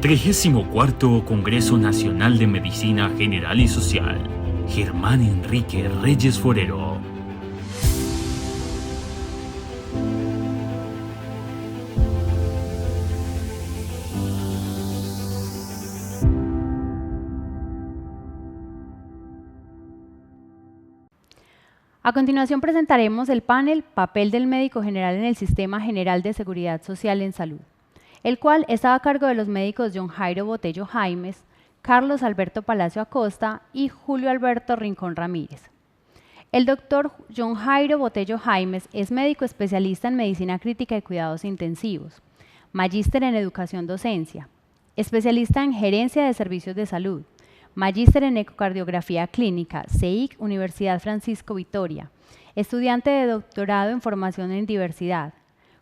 34º Congreso Nacional de Medicina General y Social. Germán Enrique Reyes Forero. A continuación presentaremos el panel Papel del médico general en el Sistema General de Seguridad Social en Salud, el cual está a cargo de los médicos John Jairo Botello Jaimes, Carlos Alberto Palacio Acosta y Julio Alberto Rincón Ramírez. El doctor John Jairo Botello Jaimes es médico especialista en medicina crítica y cuidados intensivos, magíster en educación docencia, especialista en gerencia de servicios de salud, magíster en ecocardiografía clínica, CEIC, Universidad Francisco Vitoria, estudiante de doctorado en formación en diversidad,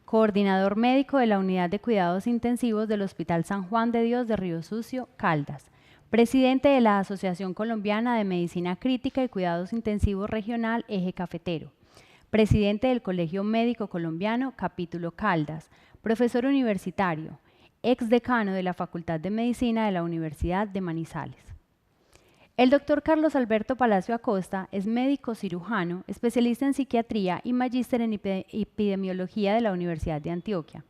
coordinador médico de la Unidad de Cuidados Intensivos del Hospital San Juan de Dios de Río Sucio, Caldas, presidente de la Asociación Colombiana de Medicina Crítica y Cuidados Intensivos Regional Eje Cafetero, presidente del Colegio Médico Colombiano, capítulo Caldas, profesor universitario, ex decano de la Facultad de Medicina de la Universidad de Manizales. El doctor Carlos Alberto Palacio Acosta es médico cirujano, especialista en psiquiatría y magíster en epidemiología de la Universidad de Antioquia,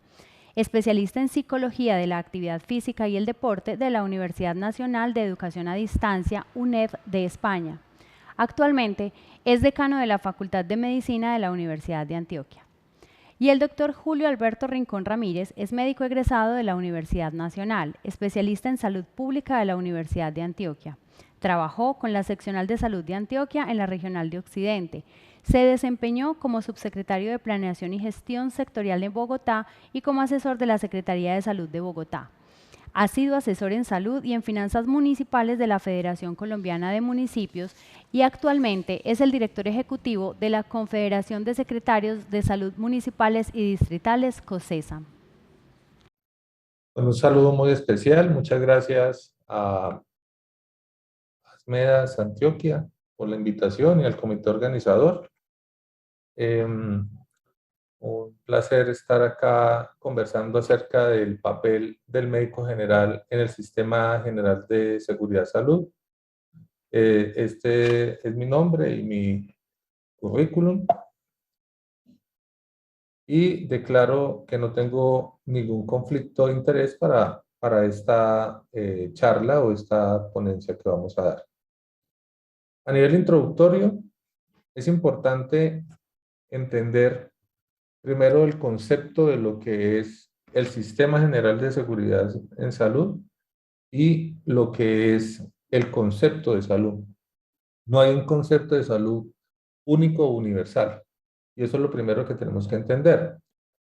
especialista en psicología de la actividad física y el deporte de la Universidad Nacional de Educación a Distancia, UNED de España. Actualmente es decano de la Facultad de Medicina de la Universidad de Antioquia. Y el doctor Julio Alberto Rincón Ramírez es médico egresado de la Universidad Nacional, especialista en salud pública de la Universidad de Antioquia. Trabajó con la Seccional de Salud de Antioquia en la Regional de Occidente. Se desempeñó como subsecretario de Planeación y Gestión Sectorial en Bogotá y como asesor de la Secretaría de Salud de Bogotá. Ha sido asesor en salud y en finanzas municipales de la Federación Colombiana de Municipios y actualmente es el director ejecutivo de la Confederación de Secretarios de Salud Municipales y Distritales, COSESA. Un saludo muy especial, muchas gracias a Asmedas Antioquia por la invitación y al comité organizador. Un placer estar acá conversando acerca del papel del médico general en el Sistema General de Seguridad Salud. Este es mi nombre y mi currículum. Y declaro que no tengo ningún conflicto de interés para esta charla o esta ponencia que vamos a dar. A nivel introductorio, es importante entender primero el concepto de lo que es el Sistema General de Seguridad en Salud y lo que es el concepto de salud. No hay un concepto de salud único o universal. Y eso es lo primero que tenemos que entender.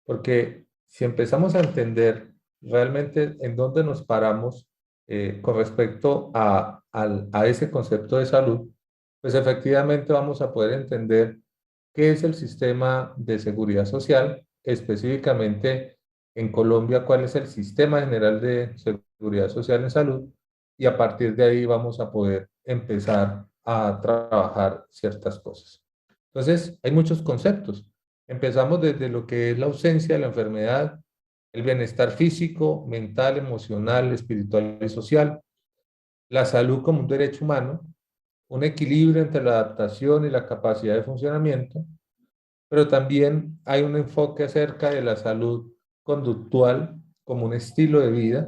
Porque si empezamos a entender realmente en dónde nos paramos con respecto a ese concepto de salud, pues efectivamente vamos a poder entender qué es el sistema de seguridad social, específicamente en Colombia, cuál es el sistema general de seguridad social en salud, y a partir de ahí vamos a poder empezar a trabajar ciertas cosas. Entonces, hay muchos conceptos. Empezamos desde lo que es la ausencia de la enfermedad, el bienestar físico, mental, emocional, espiritual y social, la salud como un derecho humano, un equilibrio entre la adaptación y la capacidad de funcionamiento, pero también hay un enfoque acerca de la salud conductual como un estilo de vida,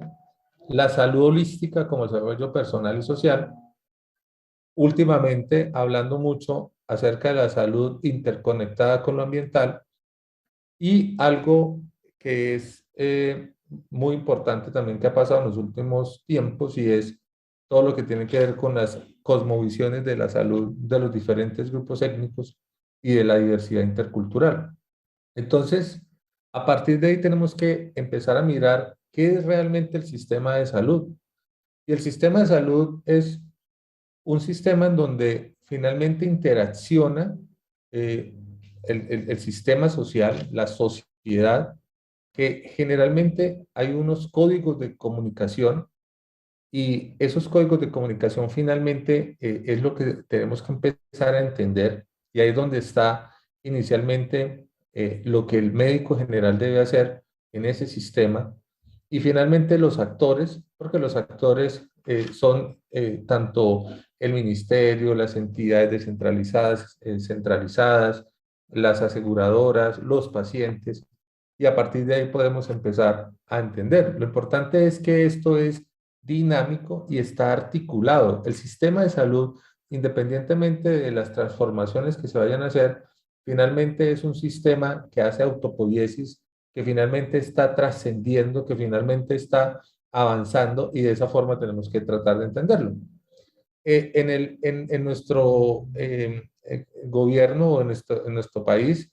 la salud holística como desarrollo personal y social, últimamente hablando mucho acerca de la salud interconectada con lo ambiental y algo que es muy importante también que ha pasado en los últimos tiempos y es todo lo que tiene que ver con las cosmovisiones de la salud de los diferentes grupos étnicos y de la diversidad intercultural. Entonces, a partir de ahí tenemos que empezar a mirar qué es realmente el sistema de salud. Y el sistema de salud es un sistema en donde finalmente interacciona el sistema social, la sociedad, que generalmente hay unos códigos de comunicación y esos códigos de comunicación finalmente es lo que tenemos que empezar a entender y ahí es donde está inicialmente lo que el médico general debe hacer en ese sistema y finalmente los actores porque los actores son tanto el ministerio, las entidades descentralizadas, centralizadas, las aseguradoras, los pacientes, y a partir de ahí podemos empezar a entender. Lo importante es que esto es dinámico y está articulado. El sistema de salud, independientemente de las transformaciones que se vayan a hacer, finalmente es un sistema que hace autopoiesis, que finalmente está trascendiendo, que finalmente está avanzando, y de esa forma tenemos que tratar de entenderlo. En nuestro gobierno o en nuestro país,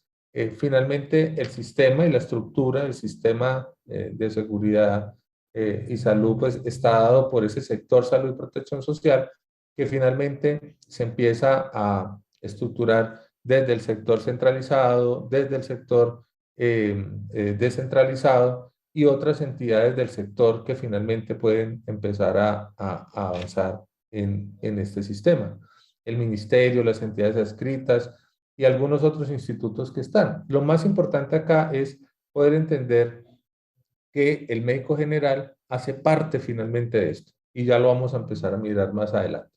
finalmente el sistema y la estructura del sistema de seguridad y salud pues está dado por ese sector salud y protección social, que finalmente se empieza a estructurar desde el sector centralizado, desde el sector descentralizado, y otras entidades del sector que finalmente pueden empezar a avanzar en este sistema. El ministerio, las entidades adscritas y algunos otros institutos que están. Lo más importante acá es poder entender que el médico general hace parte finalmente de esto, y ya lo vamos a empezar a mirar más adelante.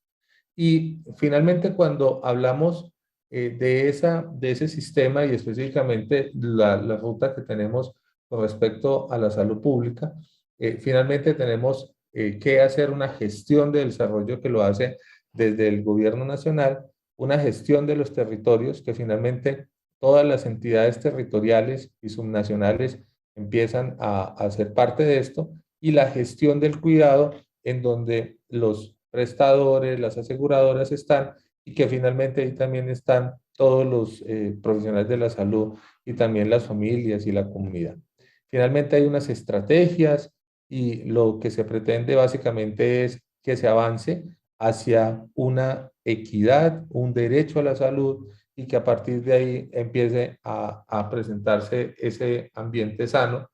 Y finalmente, cuando hablamos de ese sistema y específicamente la ruta que tenemos con respecto a la salud pública, finalmente tenemos que hacer una gestión de desarrollo que lo hace desde el gobierno nacional, una gestión de los territorios, que finalmente todas las entidades territoriales y subnacionales empiezan a ser parte de esto, y la gestión del cuidado, en donde los prestadores, las aseguradoras están, y que finalmente ahí también están todos los profesionales de la salud y también las familias y la comunidad. Finalmente hay unas estrategias, y lo que se pretende básicamente es que se avance hacia una equidad, un derecho a la salud, y que a partir de ahí empiece a presentarse ese ambiente sano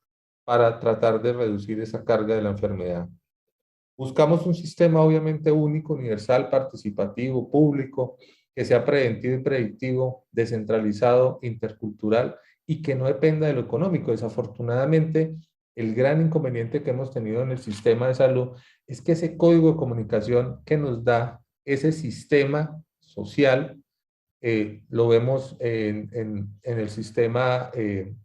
para tratar de reducir esa carga de la enfermedad. Buscamos un sistema obviamente único, universal, participativo, público, que sea preventivo y predictivo, descentralizado, intercultural, y que no dependa de lo económico. Desafortunadamente, el gran inconveniente que hemos tenido en el sistema de salud es que ese código de comunicación que nos da ese sistema social, lo vemos en el sistema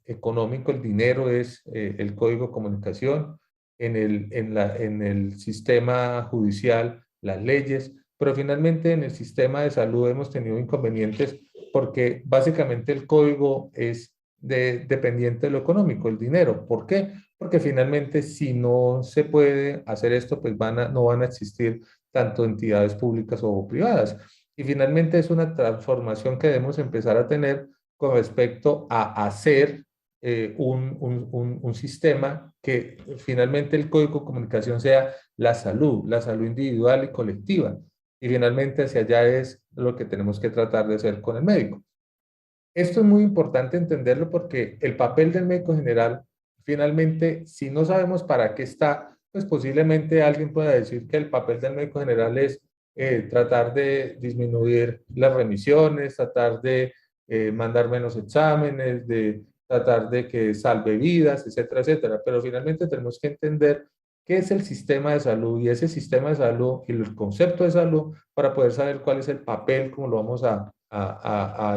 económico. El dinero es el código de comunicación, en el sistema judicial, las leyes, pero finalmente en el sistema de salud hemos tenido inconvenientes, porque básicamente el código es dependiente de lo económico, el dinero. ¿Por qué? Porque finalmente, si no se puede hacer esto, pues no van a existir tanto entidades públicas o privadas. Y finalmente es una transformación que debemos empezar a tener con respecto a hacer un sistema que finalmente el código de comunicación sea la salud individual y colectiva. Y finalmente hacia allá es lo que tenemos que tratar de hacer con el médico. Esto es muy importante entenderlo, porque el papel del médico general, finalmente, si no sabemos para qué está, pues posiblemente alguien pueda decir que el papel del médico general es tratar de disminuir las remisiones, tratar de mandar menos exámenes, de tratar de que salve vidas, etcétera, etcétera. Pero finalmente tenemos que entender qué es el sistema de salud, y ese sistema de salud y el concepto de salud, para poder saber cuál es el papel, como lo vamos a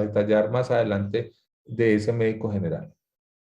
detallar más adelante, de ese médico general.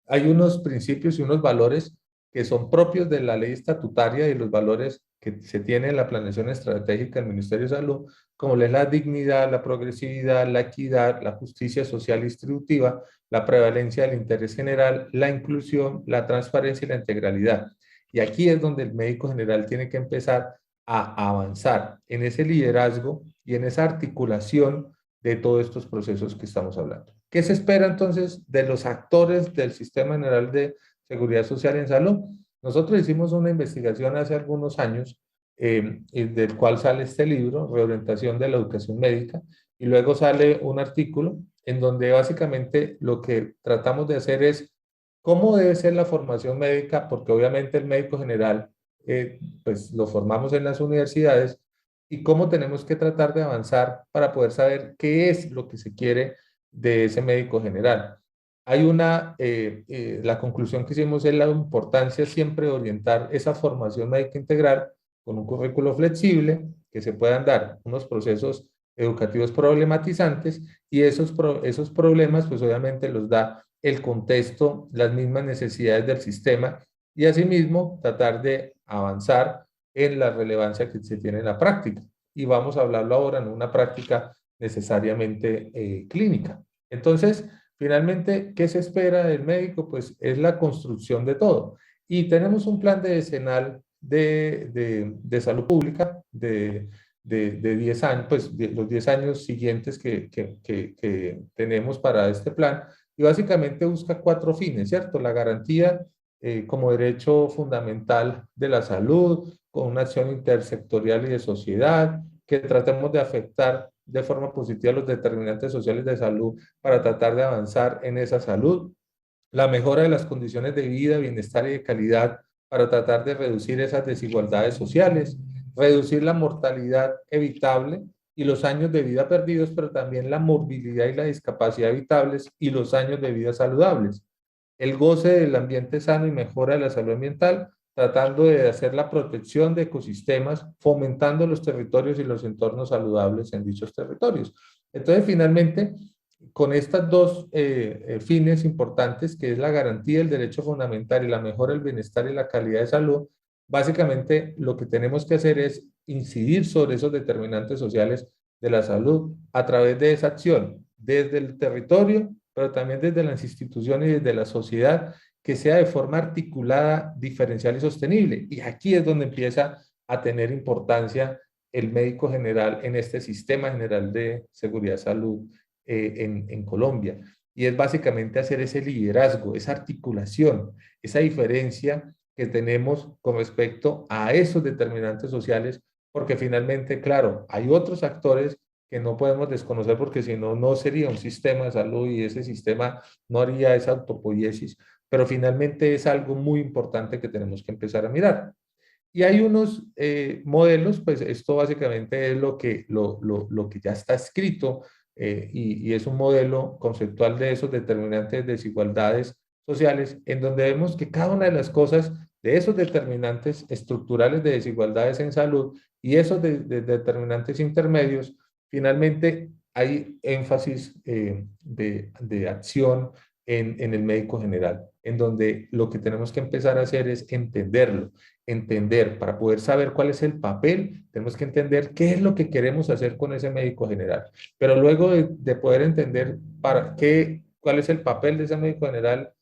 Hay unos principios y unos valores que son propios de la ley estatutaria y los valores que se tienen en la planeación estratégica del Ministerio de Salud, como es la dignidad, la progresividad, la equidad, la justicia social y distributiva, la prevalencia del interés general, la inclusión, la transparencia y la integralidad. Y aquí es donde el médico general tiene que empezar a avanzar en ese liderazgo y en esa articulación de todos estos procesos que estamos hablando. ¿Qué se espera entonces de los actores del Sistema General de Seguridad Social en Salud? Nosotros hicimos una investigación hace algunos años, del cual sale este libro, Reorientación de la Educación Médica, y luego sale un artículo en donde básicamente lo que tratamos de hacer es cómo debe ser la formación médica, porque obviamente el médico general pues lo formamos en las universidades, y cómo tenemos que tratar de avanzar para poder saber qué es lo que se quiere de ese médico general. Hay la conclusión que hicimos es la importancia siempre de orientar esa formación médica integral con un currículo flexible, que se puedan dar unos procesos educativos problematizantes y esos problemas pues obviamente los da el contexto, las mismas necesidades del sistema y asimismo tratar de avanzar en la relevancia que se tiene en la práctica. Y vamos a hablarlo ahora en una práctica necesariamente clínica. Entonces, finalmente, ¿qué se espera del médico? Pues es la construcción de todo. Y tenemos un plan de decenal de salud pública de 10 años, pues los 10 años siguientes que tenemos para este plan. Y básicamente busca 4 fines, ¿cierto? La garantía como derecho fundamental de la salud, con una acción intersectorial y de sociedad, que tratemos de afectar de forma positiva los determinantes sociales de salud para tratar de avanzar en esa salud, la mejora de las condiciones de vida, bienestar y de calidad para tratar de reducir esas desigualdades sociales, reducir la mortalidad evitable y los años de vida perdidos, pero también la morbilidad y la discapacidad evitables y los años de vida saludables, el goce del ambiente sano y mejora de la salud ambiental, tratando de hacer la protección de ecosistemas, fomentando los territorios y los entornos saludables en dichos territorios. Entonces, finalmente, con estas dos fines importantes, que es la garantía del derecho fundamental y la mejora del bienestar y la calidad de salud, básicamente lo que tenemos que hacer es incidir sobre esos determinantes sociales de la salud a través de esa acción, desde el territorio, pero también desde las instituciones y desde la sociedad, que sea de forma articulada, diferencial y sostenible. Y aquí es donde empieza a tener importancia el médico general en este sistema general de seguridad salud en Colombia. Y es básicamente hacer ese liderazgo, esa articulación, esa diferencia que tenemos con respecto a esos determinantes sociales, porque finalmente, claro, hay otros actores que no podemos desconocer porque si no, no sería un sistema de salud y ese sistema no haría esa autopoiesis, pero finalmente es algo muy importante que tenemos que empezar a mirar. Y hay unos modelos, pues esto básicamente es lo que ya está escrito y es un modelo conceptual de esos determinantes de desigualdades sociales, en donde vemos que cada una de las cosas de esos determinantes estructurales de desigualdades en salud y esos de determinantes intermedios, finalmente hay énfasis de acción en el médico general, en donde lo que tenemos que empezar a hacer es entenderlo, entender, para poder saber cuál es el papel, tenemos que entender qué es lo que queremos hacer con ese médico general. Pero luego de poder entender cuál es el papel de ese médico general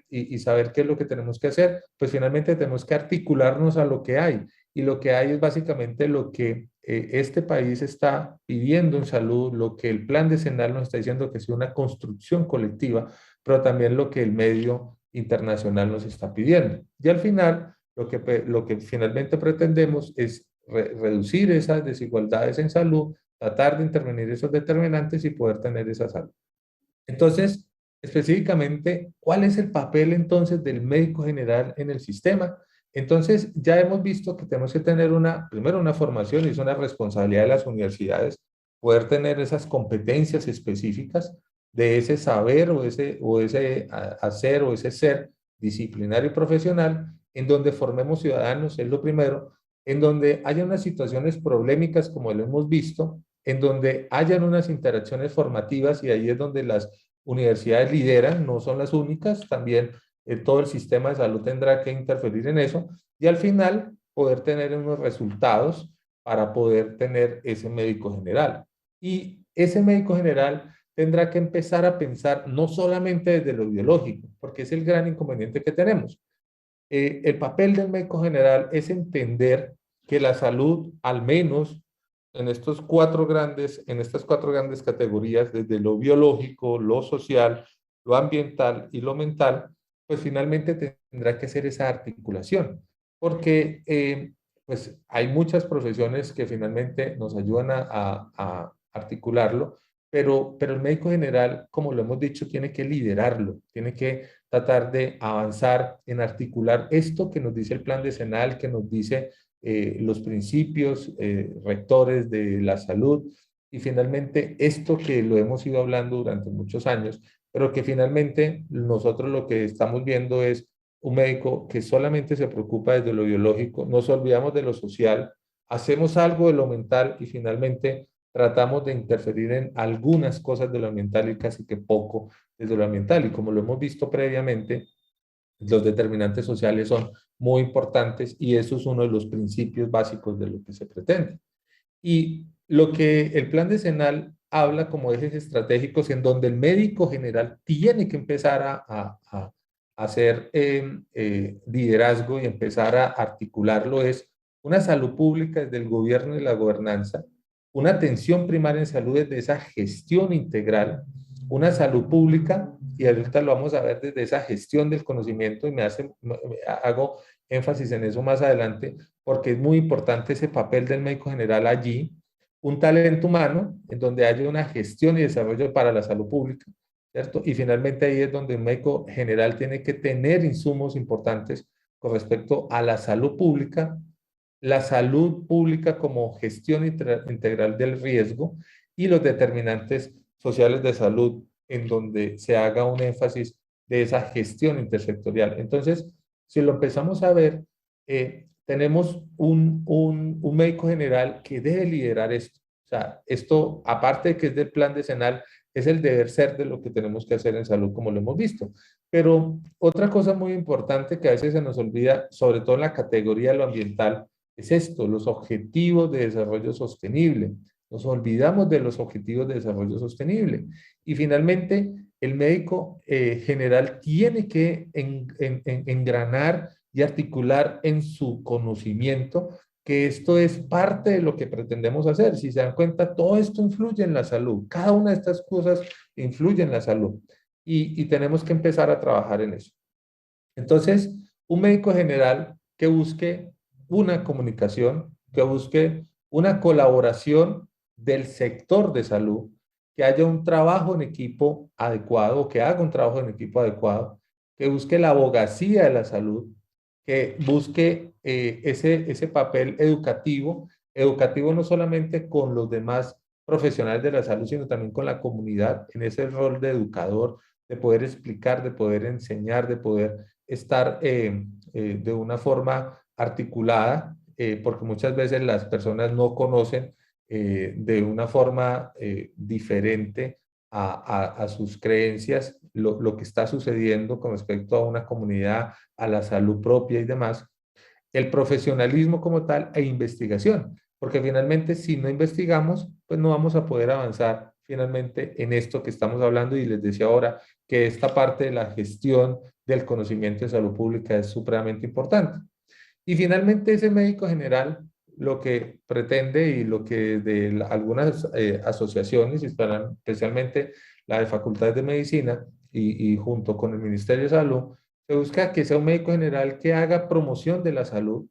y saber qué es lo que tenemos que hacer, pues finalmente tenemos que articularnos a lo que hay. Y lo que hay es básicamente lo que este país está pidiendo en salud, lo que el plan decenal nos está diciendo que es una construcción colectiva, pero también lo que el medio internacional nos está pidiendo. Y al final, lo que finalmente pretendemos es reducir esas desigualdades en salud, tratar de intervenir esos determinantes y poder tener esa salud. Entonces, específicamente, ¿cuál es el papel entonces del médico general en el sistema? Entonces, ya hemos visto que tenemos que tener primero una formación y es una responsabilidad de las universidades poder tener esas competencias específicas de ese saber o ese hacer o ese ser disciplinario y profesional en donde formemos ciudadanos, es lo primero, en donde haya unas situaciones problemáticas como lo hemos visto, en donde hayan unas interacciones formativas y ahí es donde las universidades lideran, no son las únicas, también todo el sistema de salud tendrá que interferir en eso y al final poder tener unos resultados para poder tener ese médico general. Y ese médico general tendrá que empezar a pensar no solamente desde lo biológico, porque es el gran inconveniente que tenemos. El papel del médico general es entender que la salud, al menos en estas cuatro grandes categorías, desde lo biológico, lo social, lo ambiental y lo mental, pues finalmente tendrá que ser esa articulación, porque pues hay muchas profesiones que finalmente nos ayudan a articularlo, pero el médico general, como lo hemos dicho, tiene que liderarlo, tiene que tratar de avanzar en articular esto que nos dice el plan decenal, que nos dice los principios rectores de la salud y finalmente esto que lo hemos ido hablando durante muchos años, pero que finalmente nosotros lo que estamos viendo es un médico que solamente se preocupa desde lo biológico, nos olvidamos de lo social, hacemos algo de lo mental y finalmente tratamos de interferir en algunas cosas de lo ambiental y casi que poco desde lo ambiental. Y como lo hemos visto previamente, los determinantes sociales son muy importantes y eso es uno de los principios básicos de lo que se pretende. Y lo que el plan decenal habla como ejes estratégicos en donde el médico general tiene que empezar a hacer liderazgo y empezar a articularlo es una salud pública desde el gobierno y la gobernanza, una atención primaria en salud desde esa gestión integral, una salud pública, y ahorita lo vamos a ver desde esa gestión del conocimiento, y hago énfasis en eso más adelante, porque es muy importante ese papel del médico general allí, un talento humano en donde haya una gestión y desarrollo para la salud pública, ¿cierto? Y finalmente ahí es donde un médico general tiene que tener insumos importantes con respecto a la salud pública como gestión integral del riesgo y los determinantes sociales de salud en donde se haga un énfasis de esa gestión intersectorial. Entonces, si lo empezamos a ver, tenemos un médico general que debe liderar esto. O sea, esto, aparte de que es del plan decenal, es el deber ser de lo que tenemos que hacer en salud, como lo hemos visto. Pero otra cosa muy importante que a veces se nos olvida, sobre todo en la categoría de lo ambiental, es esto, los objetivos de desarrollo sostenible. Nos olvidamos de los objetivos de desarrollo sostenible. Y finalmente, el médico general tiene que engranar y articular en su conocimiento que esto es parte de lo que pretendemos hacer. Si se dan cuenta, todo esto influye en la salud. Cada una de estas cosas influye en la salud. Y tenemos que empezar a trabajar en eso. Entonces, un médico general que busque una comunicación, que busque una colaboración del sector de salud, que haya un trabajo en equipo adecuado, que haga un trabajo en equipo adecuado, que busque la abogacía de la salud, que busque ese papel educativo no solamente con los demás profesionales de la salud, sino también con la comunidad, en ese rol de educador, de poder explicar, de poder enseñar, de poder estar de una forma articulada, porque muchas veces las personas no conocen de una forma diferente a sus creencias lo que está sucediendo con respecto a una comunidad, a la salud propia y demás, el profesionalismo como tal e investigación, porque finalmente si no investigamos, pues no vamos a poder avanzar finalmente en esto que estamos hablando y les decía ahora que esta parte de la gestión del conocimiento de salud pública es supremamente importante. Y finalmente ese médico general lo que pretende y lo que de algunas asociaciones, especialmente la de Facultades de Medicina y junto con el Ministerio de Salud, se busca que sea un médico general que haga promoción de la salud,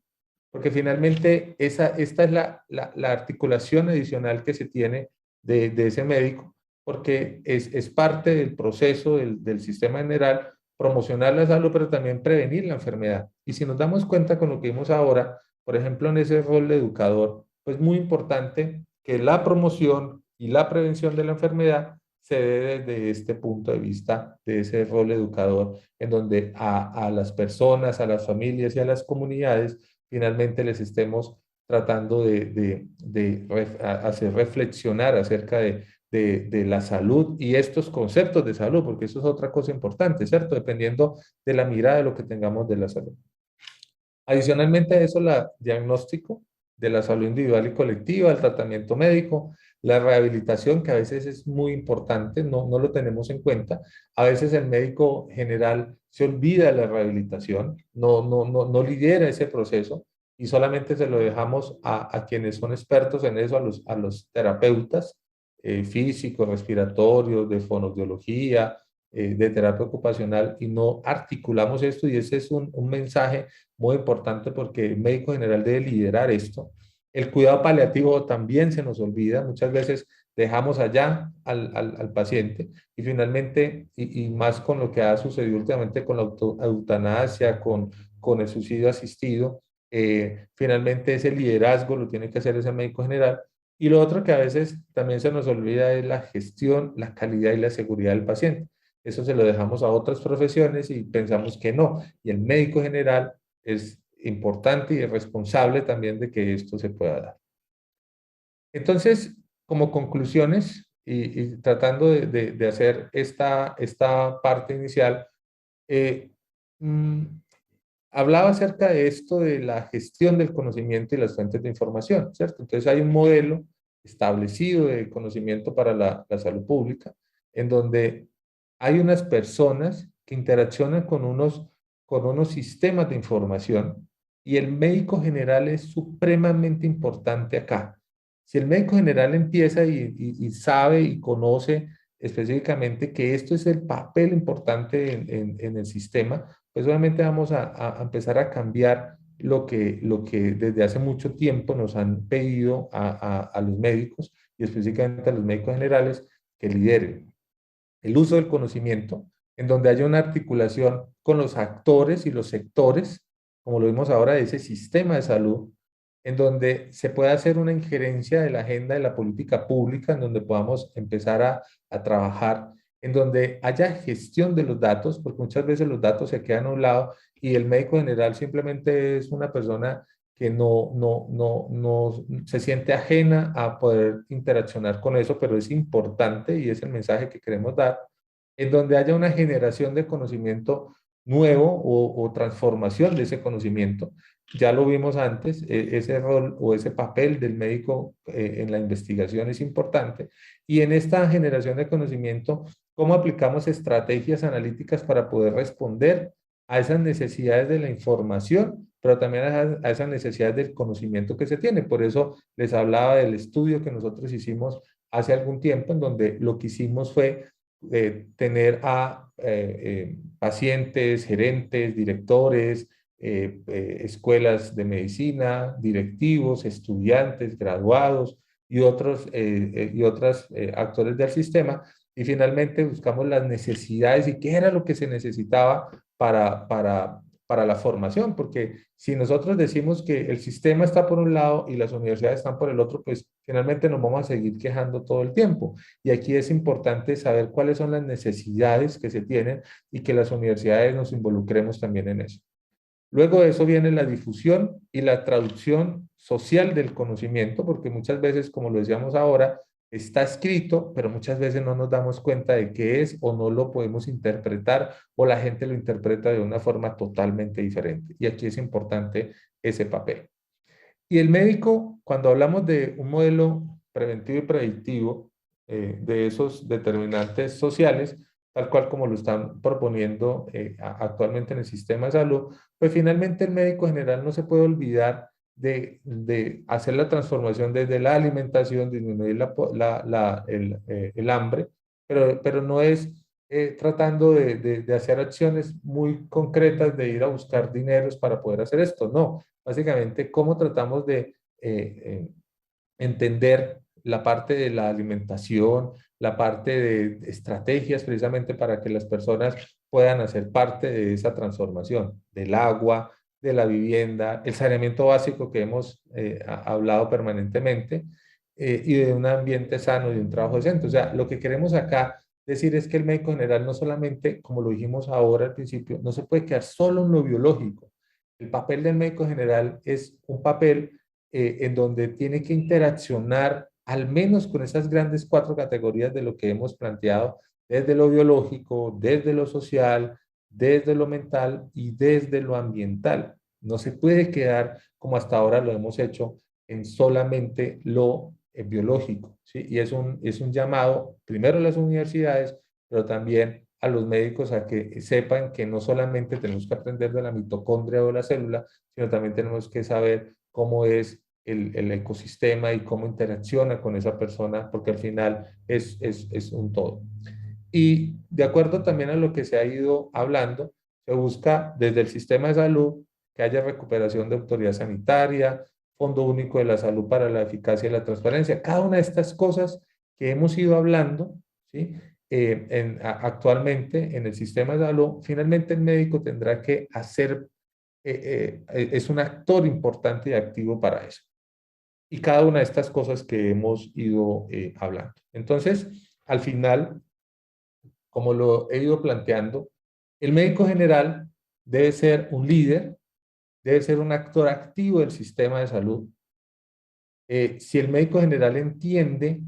porque finalmente esta es la articulación adicional que se tiene de ese médico, porque es parte del proceso del sistema general promocionar la salud, pero también prevenir la enfermedad. Y si nos damos cuenta con lo que vimos ahora, por ejemplo, en ese rol de educador, pues muy importante que la promoción y la prevención de la enfermedad se dé desde este punto de vista de ese rol educador, en donde a las personas, a las familias y a las comunidades, finalmente les estemos tratando de hacer reflexionar acerca de la salud y estos conceptos de salud, porque eso es otra cosa importante, ¿cierto? Dependiendo de la mirada de lo que tengamos de la salud. Adicionalmente a eso, la diagnóstico de la salud individual y colectiva, el tratamiento médico, la rehabilitación, que a veces es muy importante, no lo tenemos en cuenta. A veces el médico general se olvida de la rehabilitación, no lidera ese proceso y solamente se lo dejamos a quienes son expertos en eso, a los terapeutas físicos, respiratorios, de fonoaudiología, de terapia ocupacional y no articulamos esto y ese es un mensaje muy importante porque el médico general debe liderar esto. El cuidado paliativo también se nos olvida, muchas veces dejamos allá al paciente y finalmente, y más con lo que ha sucedido últimamente con la eutanasia, con el suicidio asistido, finalmente ese liderazgo lo tiene que hacer ese médico general Y lo otro que a veces también se nos olvida es la gestión, la calidad y la seguridad del paciente. Eso se lo dejamos a otras profesiones y pensamos que no. Y el médico general es importante y es responsable también de que esto se pueda dar. Entonces, como conclusiones y tratando de hacer esta parte inicial, eh, mm, hablaba acerca de esto de la gestión del conocimiento y las fuentes de información, ¿cierto? Entonces hay un modelo establecido de conocimiento para la salud pública, en donde hay unas personas que interaccionan con unos sistemas de información y el médico general es supremamente importante acá. Si el médico general empieza y sabe y conoce específicamente que esto es el papel importante en el sistema, pues obviamente vamos a empezar a cambiar lo que desde hace mucho tiempo nos han pedido a los médicos y específicamente a los médicos generales que lideren el uso del conocimiento, en donde haya una articulación con los actores y los sectores, como lo vimos ahora, de ese sistema de salud, en donde se pueda hacer una injerencia de la agenda de la política pública, en donde podamos empezar a trabajar, en donde haya gestión de los datos, porque muchas veces los datos se quedan a un lado y el médico general simplemente es una persona que no se siente ajena a poder interaccionar con eso, pero es importante y es el mensaje que queremos dar, en donde haya una generación de conocimiento nuevo o transformación de ese conocimiento. Ya lo vimos antes, ese rol o ese papel del médico en la investigación es importante. Y en esta generación de conocimiento, ¿cómo aplicamos estrategias analíticas para poder responder a esas necesidades de la información, pero también a esas necesidades del conocimiento que se tiene? Por eso les hablaba del estudio que nosotros hicimos hace algún tiempo, en donde lo que hicimos fue tener a pacientes, gerentes, directores, escuelas de medicina, directivos, estudiantes, graduados y otros actores del sistema. Y finalmente buscamos las necesidades y qué era lo que se necesitaba para la formación, porque si nosotros decimos que el sistema está por un lado y las universidades están por el otro, pues finalmente nos vamos a seguir quejando todo el tiempo. Y aquí es importante saber cuáles son las necesidades que se tienen y que las universidades nos involucremos también en eso. Luego de eso viene la difusión y la traducción social del conocimiento, porque muchas veces, como lo decíamos ahora, está escrito, pero muchas veces no nos damos cuenta de qué es o no lo podemos interpretar o la gente lo interpreta de una forma totalmente diferente. Y aquí es importante ese papel. Y el médico, cuando hablamos de un modelo preventivo y predictivo de esos determinantes sociales, tal cual como lo están proponiendo actualmente en el sistema de salud, pues finalmente el médico general no se puede olvidar de hacer la transformación desde la alimentación, disminuir el hambre, pero no es tratando de hacer acciones muy concretas, de ir a buscar dineros para poder hacer esto, no. Básicamente, cómo tratamos de entender la parte de la alimentación, la parte de estrategias precisamente para que las personas puedan hacer parte de esa transformación, del agua, de la vivienda, el saneamiento básico que hemos hablado permanentemente y de un ambiente sano y de un trabajo decente. O sea, lo que queremos acá decir es que el médico general no solamente, como lo dijimos ahora al principio, no se puede quedar solo en lo biológico. El papel del médico general es un papel en donde tiene que interaccionar al menos con esas grandes cuatro categorías de lo que hemos planteado, desde lo biológico, desde lo social, desde lo mental y desde lo ambiental. No se puede quedar como hasta ahora lo hemos hecho en solamente lo biológico, ¿sí? Y es un llamado primero a las universidades, pero también a los médicos a que sepan que no solamente tenemos que aprender de la mitocondria o la célula, sino también tenemos que saber cómo es el ecosistema y cómo interacciona con esa persona, porque al final es un todo. Y de acuerdo también a lo que se ha ido hablando, se busca desde el sistema de salud que haya recuperación de autoridad sanitaria, Fondo Único de la Salud para la eficacia y la transparencia. Cada una de estas cosas que hemos ido hablando, ¿sí? Actualmente en el sistema de salud, finalmente el médico tendrá que hacer, es un actor importante y activo para eso. y cada una de estas cosas que hemos ido hablando. Entonces, al final, como lo he ido planteando, el médico general debe ser un líder, debe ser un actor activo del sistema de salud. Si el médico general entiende,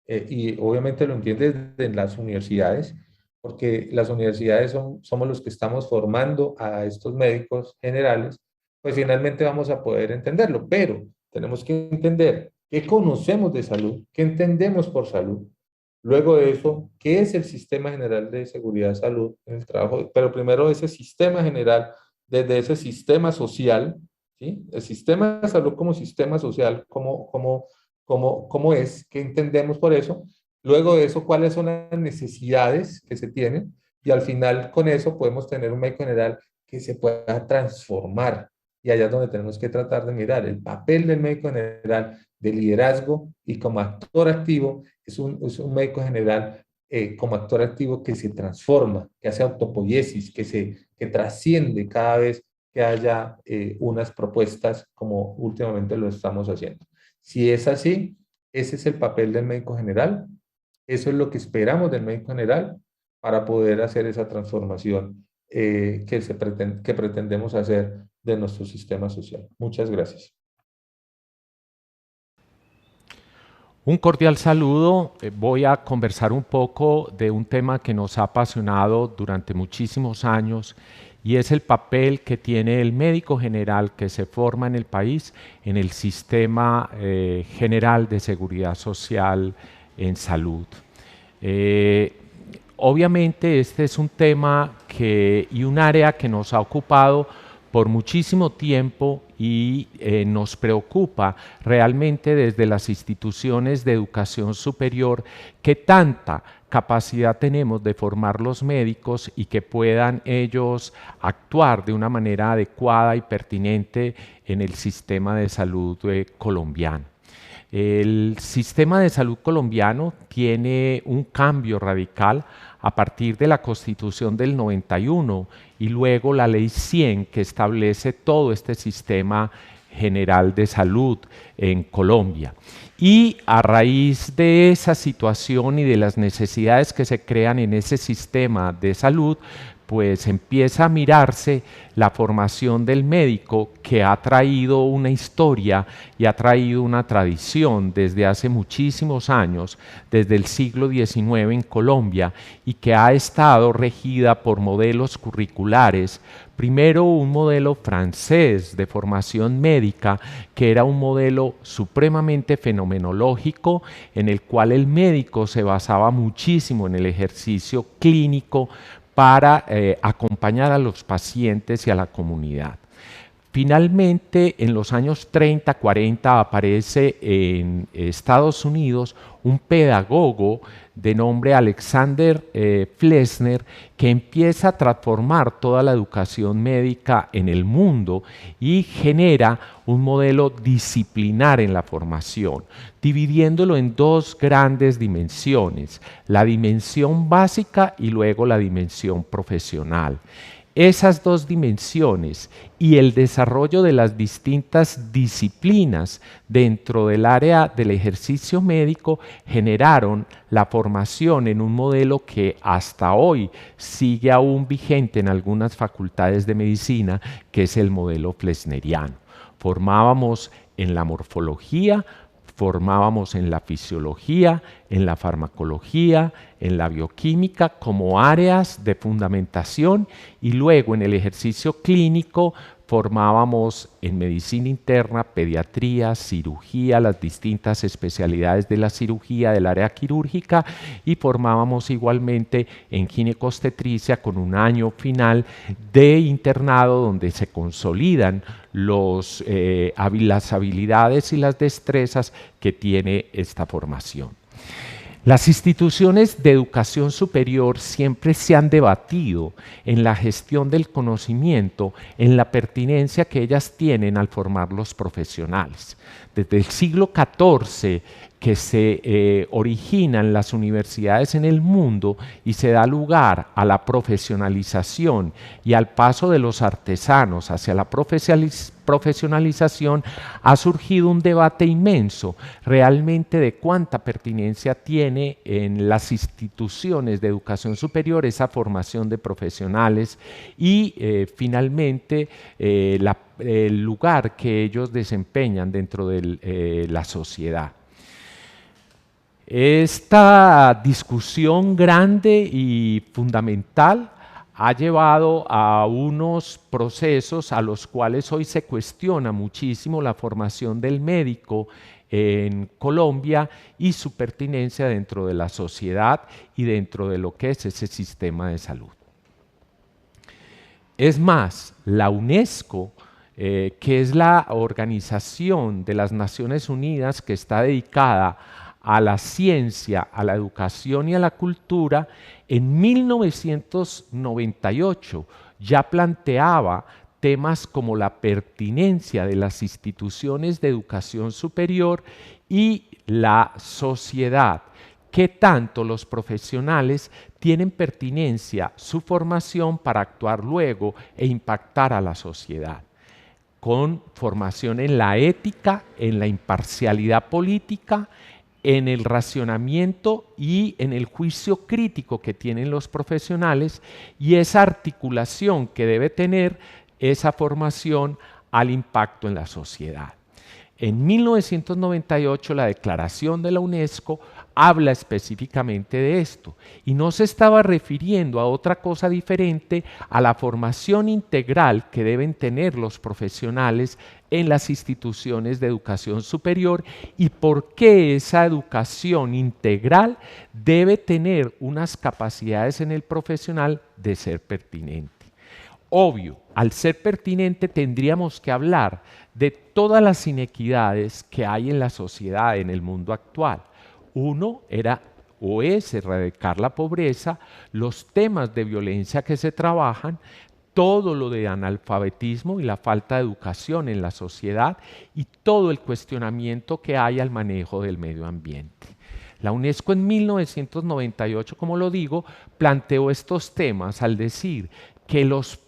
y obviamente lo entiende desde las universidades, porque las universidades somos los que estamos formando a estos médicos generales, pues finalmente vamos a poder entenderlo, pero tenemos que entender qué conocemos de salud, qué entendemos por salud. Luego de eso, ¿qué es el Sistema General de Seguridad de Salud en el trabajo? Pero primero ese sistema general, desde ese sistema social, ¿sí? El sistema de salud como sistema social, ¿cómo es? ¿Qué entendemos por eso? Luego de eso, ¿cuáles son las necesidades que se tienen? Y al final, con eso, podemos tener un médico general que se pueda transformar. Y allá es donde tenemos que tratar de mirar el papel del médico general de liderazgo y como actor activo, es un médico general como actor activo que se transforma, que hace autopoiesis, que trasciende cada vez que haya unas propuestas como últimamente lo estamos haciendo. Si es así, ese es el papel del médico general, eso es lo que esperamos del médico general para poder hacer esa transformación que pretendemos hacer de nuestro sistema social. Muchas gracias. Un cordial saludo. Voy a conversar un poco de un tema que nos ha apasionado durante muchísimos años y es el papel que tiene el médico general que se forma en el país en el sistema general de seguridad social en salud. Obviamente este es un tema y un área que nos ha ocupado por muchísimo tiempo y nos preocupa realmente desde las instituciones de educación superior qué tanta capacidad tenemos de formar los médicos y que puedan ellos actuar de una manera adecuada y pertinente en el sistema de salud colombiano. El sistema de salud colombiano tiene un cambio radical a partir de la Constitución del 91 y luego la Ley 100 que establece todo este sistema general de salud en Colombia. Y a raíz de esa situación y de las necesidades que se crean en ese sistema de salud, pues empieza a mirarse la formación del médico que ha traído una historia y ha traído una tradición desde hace muchísimos años, desde el siglo XIX en Colombia, y que ha estado regida por modelos curriculares. Primero un modelo francés de formación médica, que era un modelo supremamente fenomenológico, en el cual el médico se basaba muchísimo en el ejercicio clínico para acompañar a los pacientes y a la comunidad. Finalmente, en los años 30, 40, aparece en Estados Unidos un pedagogo de nombre Alexander Flesner, que empieza a transformar toda la educación médica en el mundo y genera un modelo disciplinar en la formación, dividiéndolo en dos grandes dimensiones, la dimensión básica y luego la dimensión profesional. Esas dos dimensiones y el desarrollo de las distintas disciplinas dentro del área del ejercicio médico generaron la formación en un modelo que hasta hoy sigue aún vigente en algunas facultades de medicina, que es el modelo flesneriano. Formábamos en la morfología, formábamos en la fisiología, en la farmacología, en la bioquímica como áreas de fundamentación y luego en el ejercicio clínico formábamos en medicina interna, pediatría, cirugía, las distintas especialidades de la cirugía, del área quirúrgica y formábamos igualmente en ginecobstetricia con un año final de internado donde se consolidan las habilidades y las destrezas que tiene esta formación. Las instituciones de educación superior siempre se han debatido en la gestión del conocimiento, en la pertinencia que ellas tienen al formar los profesionales. Desde el siglo XIV, que se origina en las universidades en el mundo y se da lugar a la profesionalización y al paso de los artesanos hacia la profesionalización, ha surgido un debate inmenso realmente de cuánta pertinencia tiene en las instituciones de educación superior esa formación de profesionales y finalmente el lugar que ellos desempeñan dentro de la sociedad. Esta discusión grande y fundamental ha llevado a unos procesos a los cuales hoy se cuestiona muchísimo la formación del médico en Colombia y su pertinencia dentro de la sociedad y dentro de lo que es ese sistema de salud. Es más, la UNESCO, que es la organización de las Naciones Unidas que está dedicada a la ciencia, a la educación y a la cultura, en 1998 ya planteaba temas como la pertinencia de las instituciones de educación superior y la sociedad. ¿Qué tanto los profesionales tienen pertinencia su formación para actuar luego e impactar a la sociedad? Con formación en la ética, en la imparcialidad política, en el racionamiento y en el juicio crítico que tienen los profesionales y esa articulación que debe tener esa formación al impacto en la sociedad. En 1998 la declaración de la UNESCO habla específicamente de esto y no se estaba refiriendo a otra cosa diferente a la formación integral que deben tener los profesionales en las instituciones de educación superior y por qué esa educación integral debe tener unas capacidades en el profesional de ser pertinente. Obvio, al ser pertinente tendríamos que hablar de todas las inequidades que hay en la sociedad, en el mundo actual. Uno era o es erradicar la pobreza, los temas de violencia que se trabajan, todo lo de analfabetismo y la falta de educación en la sociedad y todo el cuestionamiento que hay al manejo del medio ambiente. La UNESCO en 1998, como lo digo, planteó estos temas al decir que los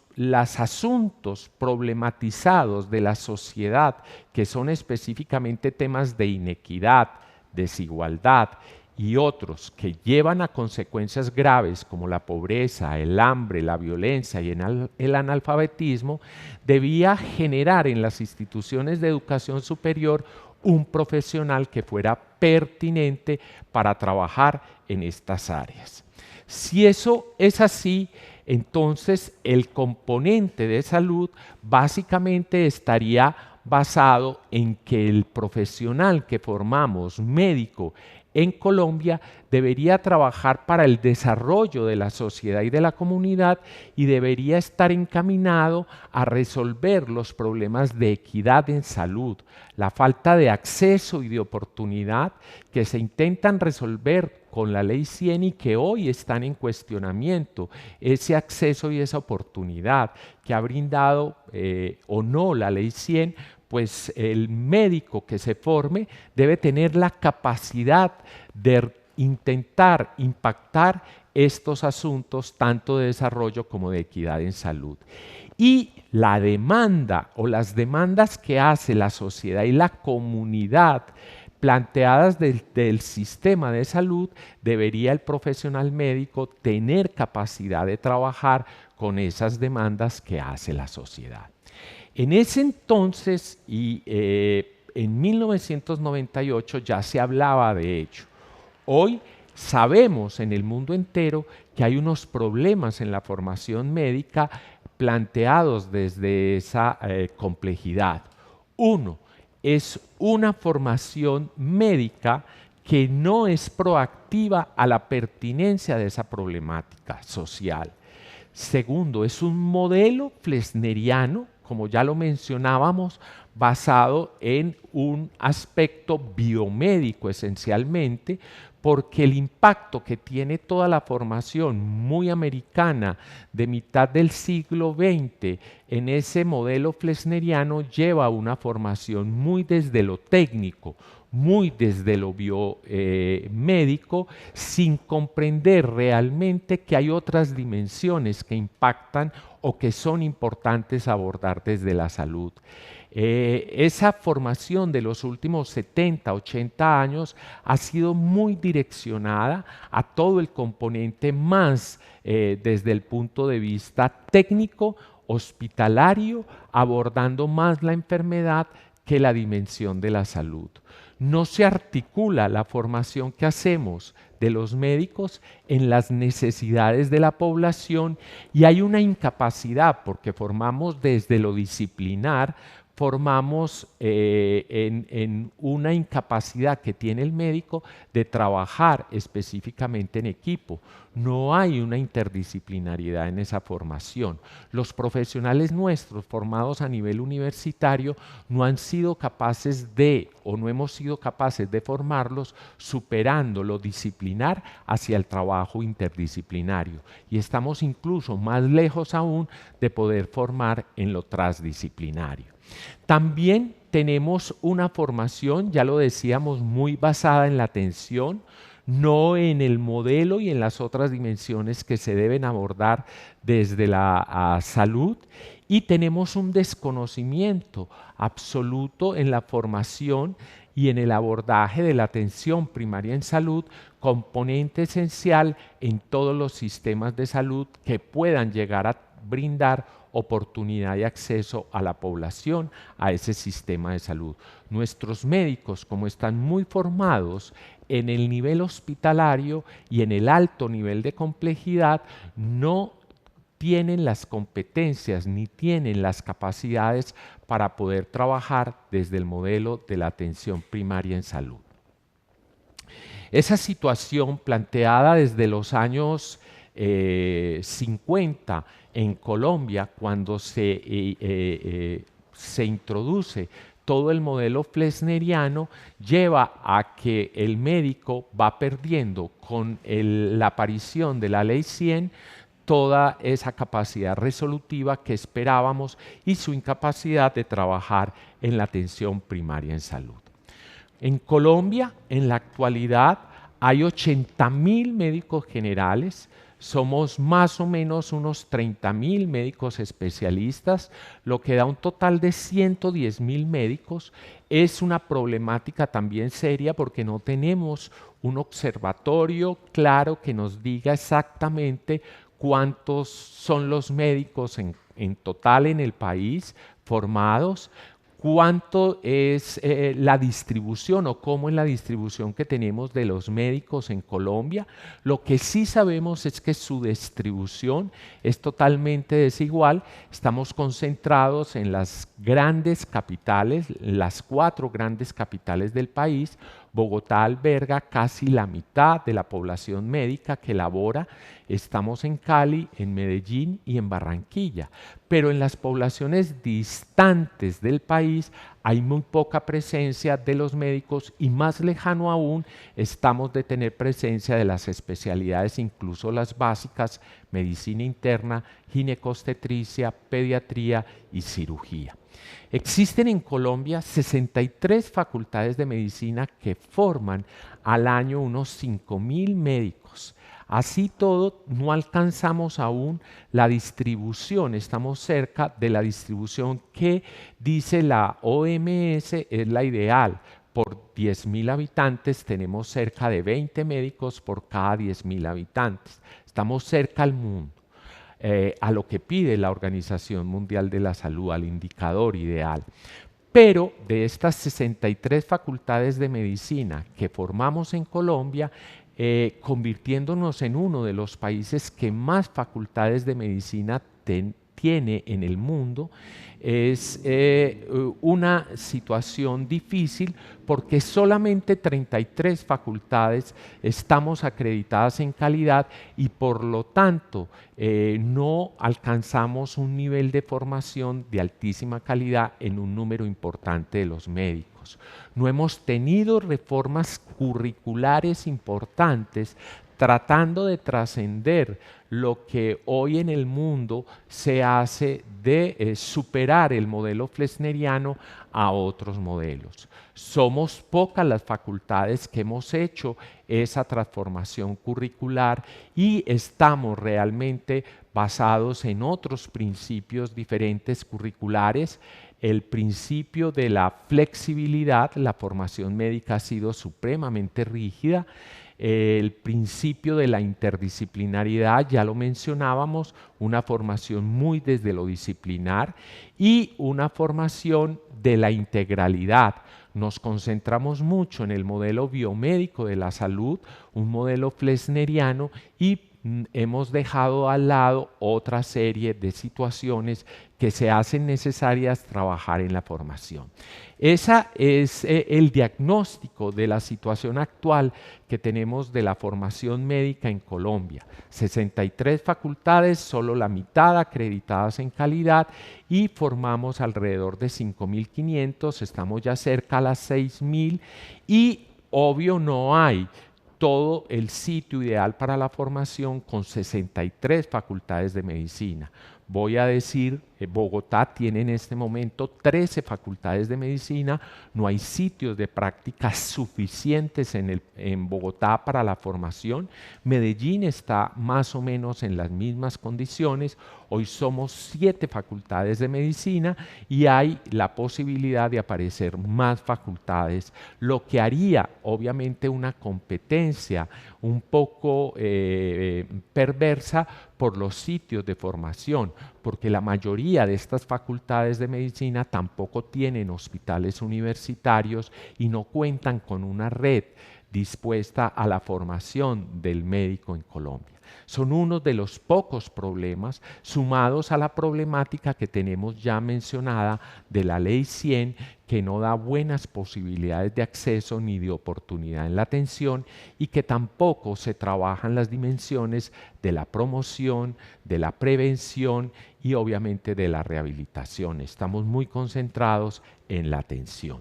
asuntos problematizados de la sociedad, que son específicamente temas de inequidad, desigualdad y otros que llevan a consecuencias graves como la pobreza, el hambre, la violencia y el analfabetismo, debía generar en las instituciones de educación superior un profesional que fuera pertinente para trabajar en estas áreas. Si eso es así, entonces el componente de salud básicamente estaría basado en que el profesional que formamos, médico, en Colombia debería trabajar para el desarrollo de la sociedad y de la comunidad y debería estar encaminado a resolver los problemas de equidad en salud, la falta de acceso y de oportunidad que se intentan resolver con la Ley 100 y que hoy están en cuestionamiento, ese acceso y esa oportunidad que ha brindado o no la Ley 100, pues el médico que se forme debe tener la capacidad de intentar impactar estos asuntos tanto de desarrollo como de equidad en salud. Y la demanda o las demandas que hace la sociedad y la comunidad planteadas del sistema de salud, debería el profesional médico tener capacidad de trabajar con esas demandas que hace la sociedad. En ese entonces y en 1998 ya se hablaba de ello. Hoy sabemos en el mundo entero que hay unos problemas en la formación médica planteados desde esa complejidad. Uno, es una formación médica que no es proactiva a la pertinencia de esa problemática social. Segundo, es un modelo flesneriano, como ya lo mencionábamos, basado en un aspecto biomédico esencialmente, porque el impacto que tiene toda la formación muy americana de mitad del siglo XX en ese modelo flexneriano lleva a una formación muy desde lo técnico, muy desde lo biomédico, sin comprender realmente que hay otras dimensiones que impactan o que son importantes abordar desde la salud. Esa formación de los últimos 70, 80 años ha sido muy direccionada a todo el componente más desde el punto de vista técnico, hospitalario, abordando más la enfermedad que la dimensión de la salud. No se articula la formación que hacemos de los médicos en las necesidades de la población y hay una incapacidad porque formamos desde lo disciplinar, formamos en una incapacidad que tiene el médico de trabajar específicamente en equipo. No hay una interdisciplinariedad en esa formación. Los profesionales nuestros formados a nivel universitario no han sido capaces de, o no hemos sido capaces de formarlos superando lo disciplinar hacia el trabajo interdisciplinario. Y estamos incluso más lejos aún de poder formar en lo transdisciplinario. También tenemos una formación, ya lo decíamos, muy basada en la atención, no en el modelo y en las otras dimensiones que se deben abordar desde la salud, y tenemos un desconocimiento absoluto en la formación y en el abordaje de la atención primaria en salud, componente esencial en todos los sistemas de salud que puedan llegar a brindar oportunidad y acceso a la población, a ese sistema de salud. Nuestros médicos, como están muy formados en el nivel hospitalario y en el alto nivel de complejidad, no tienen las competencias ni tienen las capacidades para poder trabajar desde el modelo de la atención primaria en salud. Esa situación planteada desde los años 50 en Colombia, cuando se introduce todo el modelo flexneriano, lleva a que el médico va perdiendo con la aparición de la Ley 100 toda esa capacidad resolutiva que esperábamos y su incapacidad de trabajar en la atención primaria en salud. En Colombia, en la actualidad, hay 80.000 médicos generales, somos más o menos unos 30.000 médicos especialistas, lo que da un total de 110.000 médicos. Es una problemática también seria porque no tenemos un observatorio claro que nos diga exactamente cuántos son los médicos en total en el país formados, cuánto es la distribución o cómo es la distribución que tenemos de los médicos en Colombia. Lo que sí sabemos es que su distribución es totalmente desigual. Estamos concentrados en las grandes capitales, las 4 grandes capitales del país. Bogotá alberga casi la mitad de la población médica que labora. Estamos en Cali, en Medellín y en Barranquilla. Pero en las poblaciones distantes del país hay muy poca presencia de los médicos y más lejano aún estamos de tener presencia de las especialidades, incluso las básicas, medicina interna, ginecobstetricia, pediatría y cirugía. Existen en Colombia 63 facultades de medicina que forman al año unos 5.000 médicos. Así todo, no alcanzamos aún la distribución, estamos cerca de la distribución que dice la OMS es la ideal. Por 10.000 habitantes tenemos cerca de 20 médicos por cada 10.000 habitantes. Estamos cerca al mundo. A lo que pide la Organización Mundial de la Salud, al indicador ideal. Pero de estas 63 facultades de medicina que formamos en Colombia, convirtiéndonos en uno de los países que más facultades de medicina tiene en el mundo, es una situación difícil porque solamente 33 facultades estamos acreditadas en calidad y por lo tanto no alcanzamos un nivel de formación de altísima calidad en un número importante de los médicos. No hemos tenido reformas curriculares importantes tratando de trascender lo que hoy en el mundo se hace de superar el modelo flesneriano a otros modelos. Somos pocas las facultades que hemos hecho esa transformación curricular y estamos realmente basados en otros principios diferentes curriculares. El principio de la flexibilidad, la formación médica ha sido supremamente rígida. El principio de la interdisciplinariedad, ya lo mencionábamos, una formación muy desde lo disciplinar y una formación de la integralidad. Nos concentramos mucho en el modelo biomédico de la salud, un modelo flesneriano, y hemos dejado al lado otra serie de situaciones que se hacen necesarias trabajar en la formación. Ese es el diagnóstico de la situación actual que tenemos de la formación médica en Colombia. 63 facultades, solo la mitad acreditadas en calidad y formamos alrededor de 5.500, estamos ya cerca a las 6.000 y obvio no hay todo el sitio ideal para la formación con 63 facultades de medicina. Voy a decir, Bogotá tiene en este momento 13 facultades de medicina, no hay sitios de práctica suficientes en Bogotá para la formación. Medellín está más o menos en las mismas condiciones. Hoy somos 7 facultades de medicina y hay la posibilidad de aparecer más facultades, lo que haría obviamente una competencia un poco perversa por los sitios de formación, porque la mayoría de estas facultades de medicina tampoco tienen hospitales universitarios y no cuentan con una red dispuesta a la formación del médico en Colombia. Son uno de los pocos problemas sumados a la problemática que tenemos ya mencionada de la Ley 100, que no da buenas posibilidades de acceso ni de oportunidad en la atención y que tampoco se trabajan las dimensiones de la promoción, de la prevención y obviamente de la rehabilitación. Estamos muy concentrados en la atención.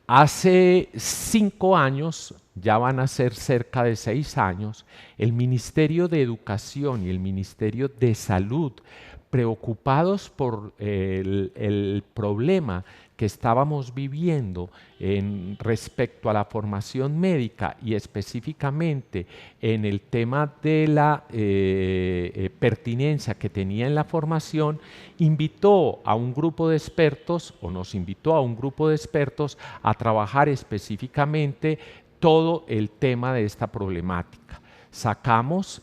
Hace 5 años, ya van a ser cerca de 6 años, el Ministerio de Educación y el Ministerio de Salud, preocupados por el problema que estábamos viviendo respecto a la formación médica y específicamente en el tema de la pertinencia que tenía en la formación, invitó a un grupo de expertos o nos invitó a un grupo de expertos a trabajar específicamente todo el tema de esta problemática. Sacamos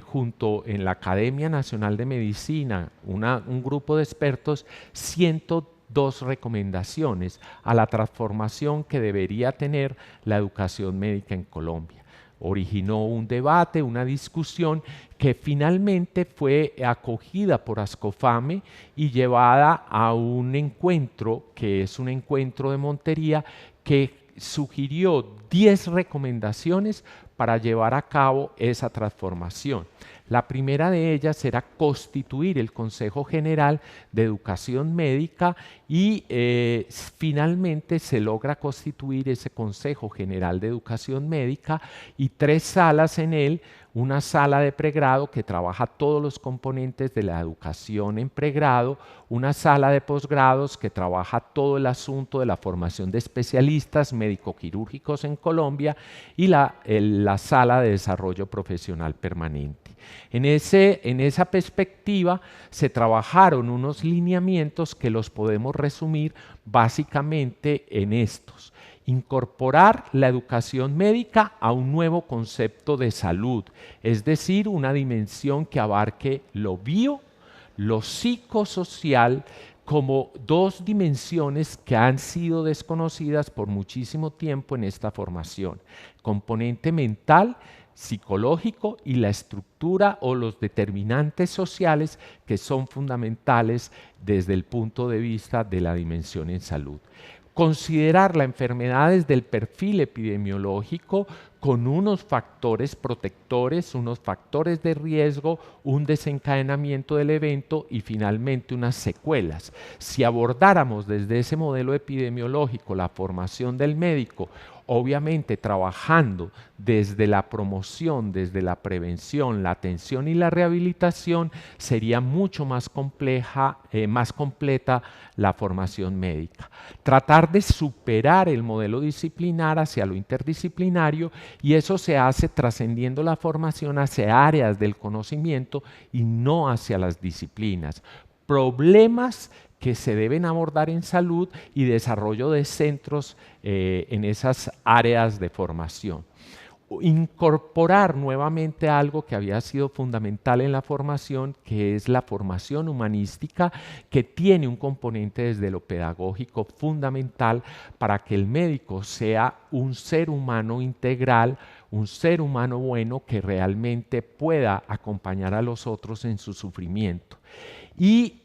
junto en la Academia Nacional de Medicina un grupo de expertos 102 recomendaciones a la transformación que debería tener la educación médica en Colombia. Originó un debate, una discusión que finalmente fue acogida por Ascofame y llevada a un encuentro, que es un encuentro de Montería, que sugirió 10 recomendaciones para llevar a cabo esa transformación. La primera de ellas era constituir el Consejo General de Educación Médica y finalmente se logra constituir ese Consejo General de Educación Médica y 3 salas en él, una sala de pregrado que trabaja todos los componentes de la educación en pregrado, una sala de posgrados que trabaja todo el asunto de la formación de especialistas médico-quirúrgicos en Colombia y la sala de desarrollo profesional permanente. En esa perspectiva se trabajaron unos lineamientos que los podemos resumir básicamente en estos. Incorporar la educación médica a un nuevo concepto de salud, es decir, una dimensión que abarque lo bio, lo psicosocial, como 2 dimensiones que han sido desconocidas por muchísimo tiempo en esta formación. Componente mental, psicológico y la estructura o los determinantes sociales que son fundamentales desde el punto de vista de la dimensión en salud. Considerar la enfermedad desde el perfil epidemiológico con unos factores protectores, unos factores de riesgo, un desencadenamiento del evento y finalmente unas secuelas. Si abordáramos desde ese modelo epidemiológico la formación del médico, obviamente trabajando desde la promoción, desde la prevención, la atención y la rehabilitación, sería mucho más compleja, más completa la formación médica. Tratar de superar el modelo disciplinar hacia lo interdisciplinario, y eso se hace trascendiendo la formación hacia áreas del conocimiento y no hacia las disciplinas. Problemas que se deben abordar en salud y desarrollo de centros en esas áreas de formación. Incorporar nuevamente algo que había sido fundamental en la formación, que es la formación humanística, que tiene un componente desde lo pedagógico fundamental para que el médico sea un ser humano integral, un ser humano bueno que realmente pueda acompañar a los otros en su sufrimiento. Y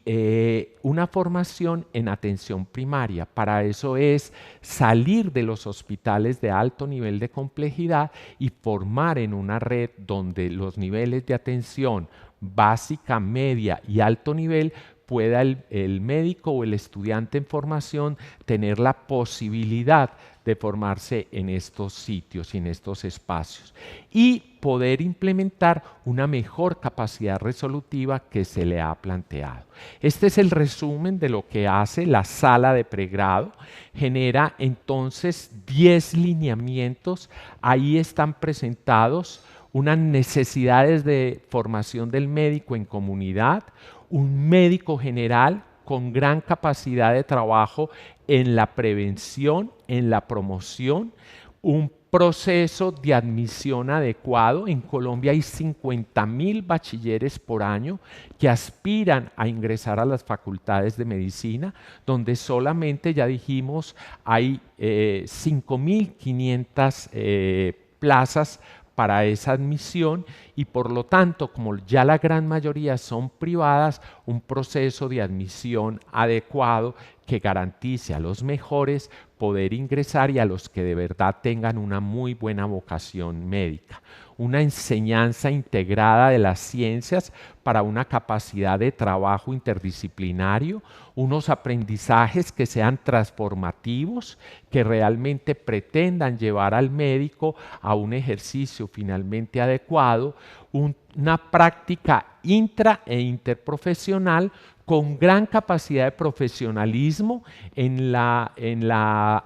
una formación en atención primaria. Para eso es salir de los hospitales de alto nivel de complejidad y formar en una red donde los niveles de atención básica, media y alto nivel pueda el médico o el estudiante en formación tener la posibilidad de formarse en estos sitios y en estos espacios y poder implementar una mejor capacidad resolutiva que se le ha planteado. Este es el resumen de lo que hace la sala de pregrado. Genera entonces 10 lineamientos. Ahí están presentados unas necesidades de formación del médico en comunidad, un médico general con gran capacidad de trabajo en la prevención, en la promoción, un proceso de admisión adecuado. En Colombia hay 50.000 bachilleres por año que aspiran a ingresar a las facultades de medicina, donde solamente, ya dijimos, hay 5.500 plazas para esa admisión y por lo tanto, como ya la gran mayoría son privadas, un proceso de admisión adecuado que garantice a los mejores poder ingresar y a los que de verdad tengan una muy buena vocación médica. Una enseñanza integrada de las ciencias para una capacidad de trabajo interdisciplinario, unos aprendizajes que sean transformativos, que realmente pretendan llevar al médico a un ejercicio finalmente adecuado, una práctica intra e interprofesional con gran capacidad de profesionalismo en la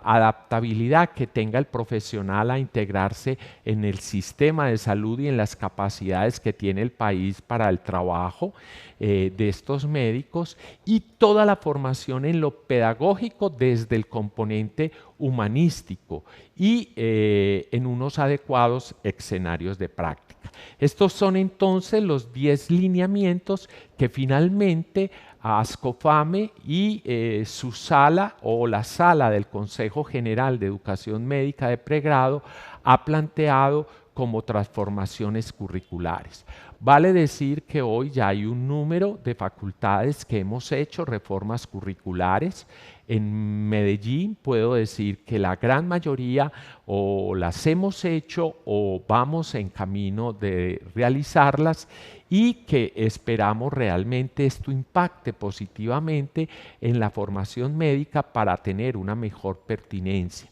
adaptabilidad que tenga el profesional a integrarse en el sistema de salud y en las capacidades que tiene el país para el trabajo de estos médicos, y toda la formación en lo pedagógico desde el componente humanístico y en unos adecuados escenarios de práctica. Estos son entonces los 10 lineamientos que finalmente ASCOFAME y su sala o la sala del Consejo General de Educación Médica de Pregrado ha planteado como transformaciones curriculares. Vale decir que hoy ya hay un número de facultades que hemos hecho reformas curriculares. En Medellín puedo decir que la gran mayoría o las hemos hecho o vamos en camino de realizarlas y que esperamos realmente esto impacte positivamente en la formación médica para tener una mejor pertinencia.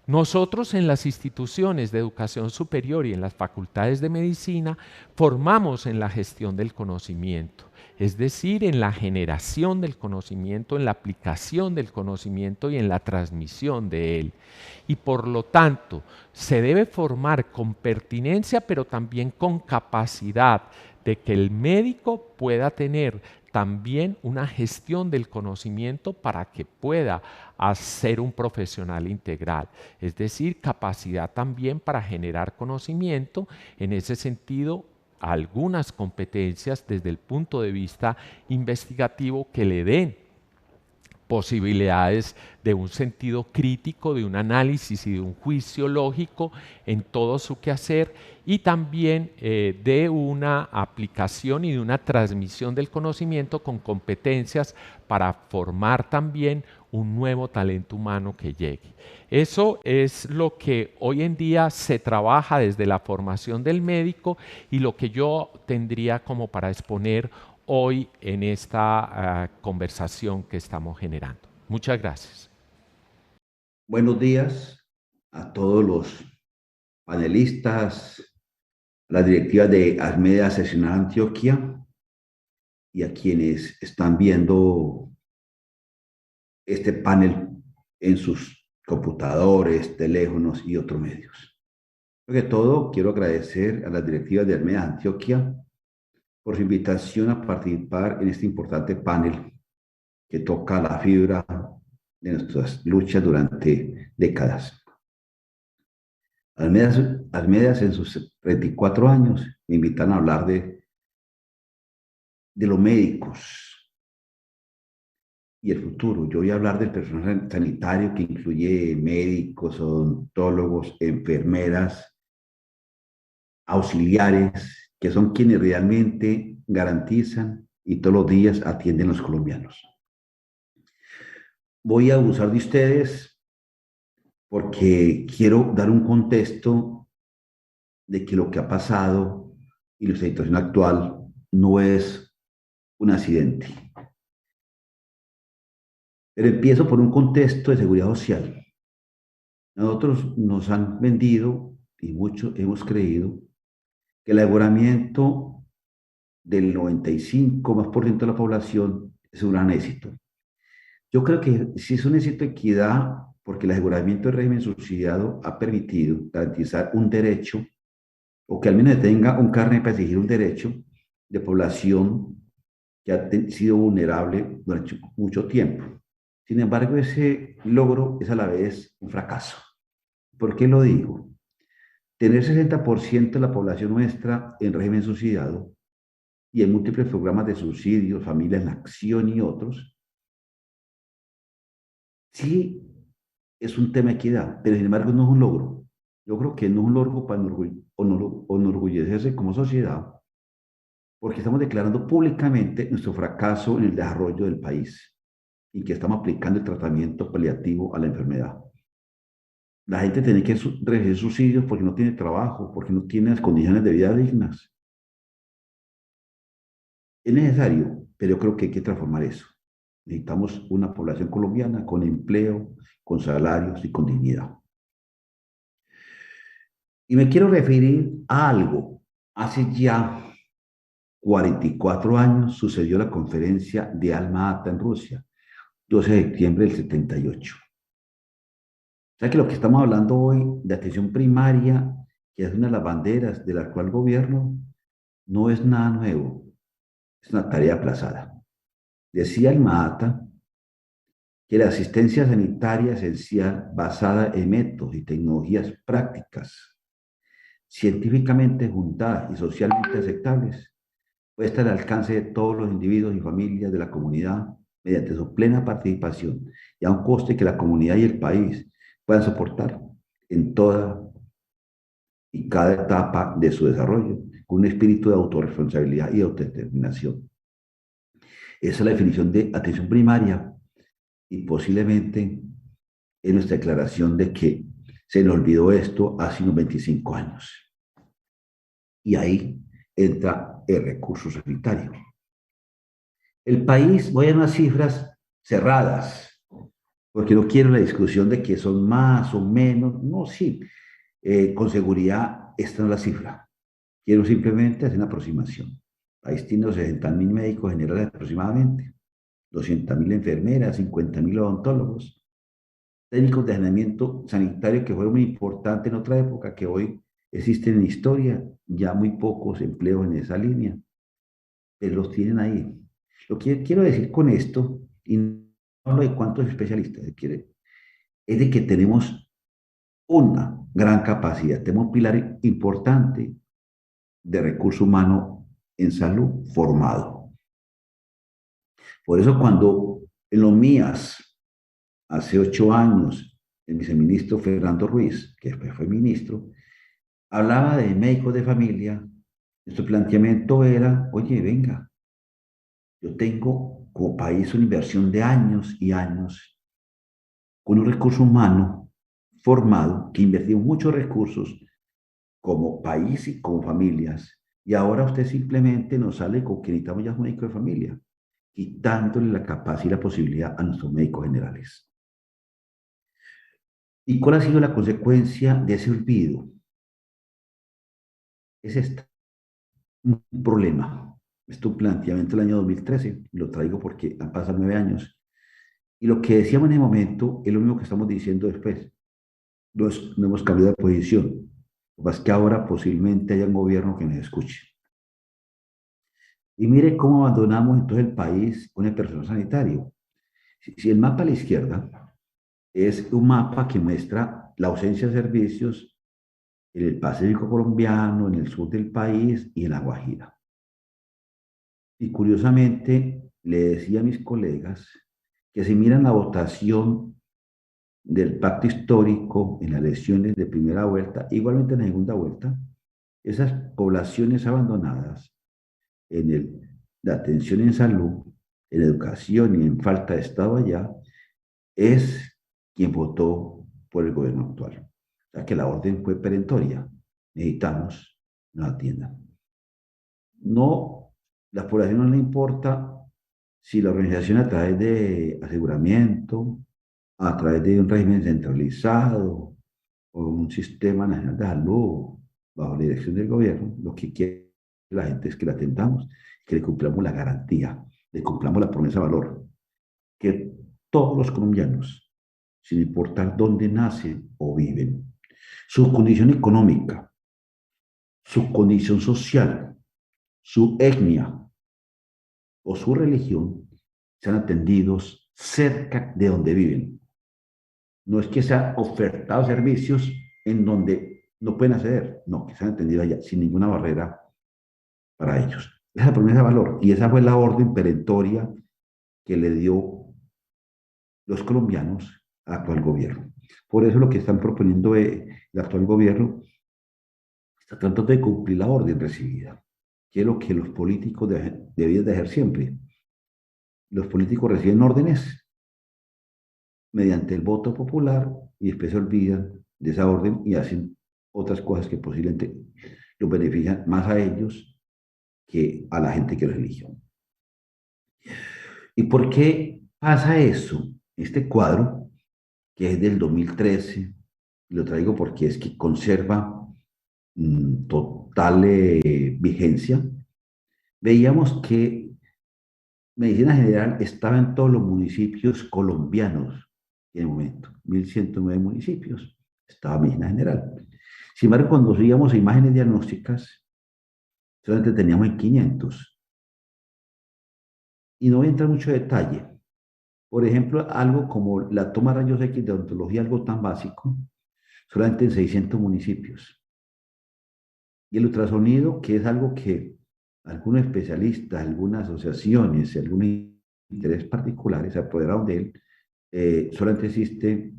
Nosotros en las instituciones de educación superior y en las facultades de medicina formamos en la gestión del conocimiento, es decir, en la generación del conocimiento, en la aplicación del conocimiento y en la transmisión de él. Y por lo tanto, se debe formar con pertinencia, pero también con capacidad de que el médico pueda tener también una gestión del conocimiento para que pueda ser un profesional integral, es decir, capacidad también para generar conocimiento, en ese sentido, algunas competencias desde el punto de vista investigativo que le den posibilidades de un sentido crítico, de un análisis y de un juicio lógico en todo su quehacer, y también de una aplicación y de una transmisión del conocimiento con competencias para formar también un nuevo talento humano que llegue. Eso es lo que hoy en día se trabaja desde la formación del médico y lo que yo tendría como para exponer hoy en esta conversación que estamos generando. Muchas gracias. Buenos días a todos los panelistas, las directivas de ASMEDA Seccional Antioquia y a quienes están viendo este panel en sus computadores, teléfonos y otros medios. Sobre todo, quiero agradecer a las directivas de ASMEDA Antioquia por su invitación a participar en este importante panel que toca la fibra de nuestras luchas durante décadas. Asmedas en sus 34 años me invitan a hablar de los médicos y el futuro. Yo voy a hablar del personal sanitario que incluye médicos, odontólogos, enfermeras, auxiliares, que son quienes realmente garantizan y todos los días atienden a los colombianos. Voy a abusar de ustedes porque quiero dar un contexto de que lo que ha pasado y la situación actual no es un accidente. Pero empiezo por un contexto de seguridad social. Nosotros nos han vendido, y muchos hemos creído, que el aseguramiento del 95% de la población es un gran éxito. Yo creo que sí es un éxito de equidad, porque el aseguramiento del régimen subsidiado ha permitido garantizar un derecho, o que al menos tenga un carnet para exigir un derecho de población que ha sido vulnerable durante mucho tiempo. Sin embargo, ese logro es a la vez un fracaso. ¿Por qué lo digo? Tener 60% de la población nuestra en régimen subsidiado y en múltiples programas de subsidios, Familias en Acción y otros, sí es un tema de equidad, pero sin embargo no es un logro. Yo creo que no es un logro para enorgullecerse como sociedad, porque estamos declarando públicamente nuestro fracaso en el desarrollo del país y que estamos aplicando el tratamiento paliativo a la enfermedad. La gente tiene que recibir subsidios porque no tiene trabajo, porque no tiene las condiciones de vida dignas. Es necesario, pero yo creo que hay que transformar eso. Necesitamos una población colombiana con empleo, con salarios y con dignidad. Y me quiero referir a algo. Hace ya 44 años sucedió la conferencia de Alma-Ata en Rusia, 12 de septiembre del 78. O sea que lo que estamos hablando hoy de atención primaria, que es una de las banderas del actual gobierno, no es nada nuevo, es una tarea aplazada. Decía Alma-Ata que la asistencia sanitaria esencial basada en métodos y tecnologías prácticas, científicamente fundadas y socialmente aceptables, puede estar al alcance de todos los individuos y familias de la comunidad mediante su plena participación y a un coste que la comunidad y el país puedan soportar en toda y cada etapa de su desarrollo, con un espíritu de autorresponsabilidad y autodeterminación. Esa es la definición de atención primaria y posiblemente es nuestra declaración de que se nos olvidó esto hace unos 25 años. Y ahí entra el recurso sanitario. El país, voy a unas cifras cerradas, porque no quiero la discusión de que son más o menos, no, sí, con seguridad esta no es la cifra. Quiero simplemente hacer una aproximación. El país tiene 60.000 médicos generales aproximadamente, 200.000 enfermeras, 50.000 odontólogos, técnicos de saneamiento sanitario que fueron muy importantes en otra época, que hoy existen en historia, ya muy pocos empleos en esa línea, pero los tienen ahí. Lo que quiero decir con esto, y no hablo de cuántos especialistas se quiere, es de que tenemos una gran capacidad, tenemos un pilar importante de recurso humano en salud formado. Por eso cuando En los MIAS, hace 8 años, el viceministro Fernando Ruiz, que después fue ministro, hablaba de médicos de familia. Nuestro planteamiento era, oye, venga, yo tengo como país una inversión de años y años con un recurso humano formado, que invertimos muchos recursos como país y como familias, y ahora usted simplemente nos sale con que necesitamos ya un médico de familia, quitándole la capacidad y la posibilidad a nuestros médicos generales. ¿Y cuál ha sido la consecuencia de ese olvido? Es esta, un problema. Esto es un planteamiento del año 2013, lo traigo porque han pasado 9 años. Y lo que decíamos en ese momento es lo mismo que estamos diciendo después. No hemos cambiado de posición. Lo que pasa es que ahora posiblemente haya un gobierno que nos escuche. Y mire cómo abandonamos entonces el país con el personal sanitario. Si el mapa a la izquierda es un mapa que muestra la ausencia de servicios en el Pacífico colombiano, en el sur del país y en La Guajira. Y curiosamente, le decía a mis colegas que si miran la votación del pacto histórico en las elecciones de primera vuelta, igualmente en la segunda vuelta, esas poblaciones abandonadas en la atención en salud, en educación y en falta de Estado allá, es quien votó por el gobierno actual. O sea que la orden fue perentoria. Necesitamos nos atiendan. No, la población no le importa si la organización a través de aseguramiento, a través de un régimen centralizado o un sistema nacional de salud bajo la dirección del gobierno, lo que quiere la gente es que la atendamos, que le cumplamos la garantía, le cumplamos la promesa de valor, que todos los colombianos, sin importar dónde nacen o viven, su condición económica, su condición social, su etnia o su religión, sean atendidos cerca de donde viven. No es que sean ofertados servicios en donde no pueden acceder, no, que sean atendidos allá sin ninguna barrera para ellos. Esa es la promesa de valor y esa fue la orden perentoria que le dio los colombianos al actual gobierno. Por eso lo que están proponiendo el actual gobierno está tratando de cumplir la orden recibida, que es lo que los políticos debían de hacer siempre. Los políticos reciben órdenes mediante el voto popular y después se olvidan de esa orden y hacen otras cosas que posiblemente los benefician más a ellos que a la gente que los eligió. ¿Y por qué pasa eso? Este cuadro, que es del 2013, lo traigo porque es que conserva total vigencia. Veíamos que Medicina General estaba en todos los municipios colombianos en el momento, 1.109 municipios, estaba Medicina General. Sin embargo, cuando subíamos a imágenes diagnósticas, solamente teníamos en 500. Y no voy a entrar mucho detalle. Por ejemplo, algo como la toma de rayos X de odontología, algo tan básico, solamente en 600 municipios. Y el ultrasonido, que es algo que algunos especialistas, algunas asociaciones, algunos intereses particulares se apoderaron de él, solamente existe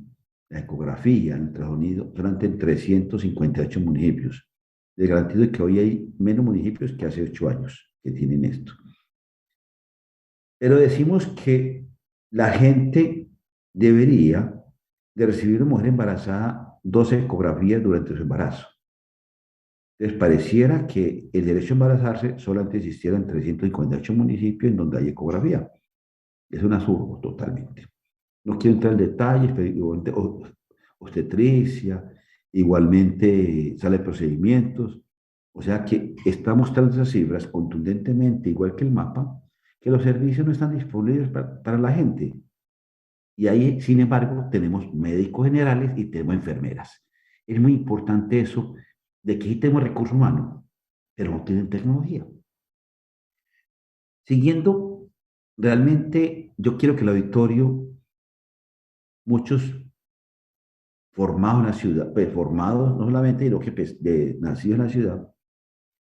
la ecografía, el ultrasonido, solamente en 358 municipios. Les garantizo que hoy hay menos municipios que hace 8 años que tienen esto. Pero decimos que la gente debería de recibir una mujer embarazada 12 ecografías durante su embarazo. Entonces pareciera que el derecho a embarazarse solamente existiera en 358 municipios en donde hay ecografía. Es un absurdo totalmente. No quiero entrar en detalles, pero igualmente obstetricia, igualmente sala de procedimientos. O sea que está mostrando esas cifras contundentemente, igual que el mapa, que los servicios no están disponibles para la gente. Y ahí, sin embargo, tenemos médicos generales y tenemos enfermeras. Es muy importante eso de que aquí tenemos recursos humanos, pero no tienen tecnología. Siguiendo, realmente yo quiero que el auditorio, muchos formados en la ciudad, pues formados no solamente de lo que nacidos en la ciudad,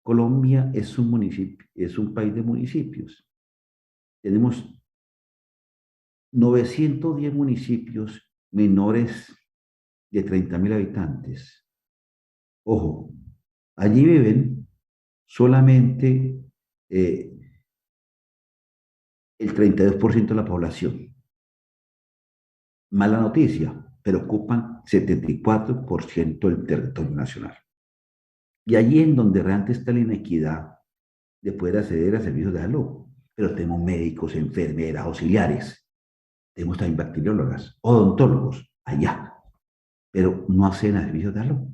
Colombia es un municipio, es un país de municipios. Tenemos 910 municipios menores de 30.000 habitantes. Ojo, allí viven solamente el 32% de la población. Mala noticia, pero ocupan 74% del territorio nacional. Y allí en donde realmente está la inequidad de poder acceder a servicios de salud. Pero tenemos médicos, enfermeras, auxiliares, tenemos también bacteriólogas, odontólogos, allá, pero no hacen servicios de salud.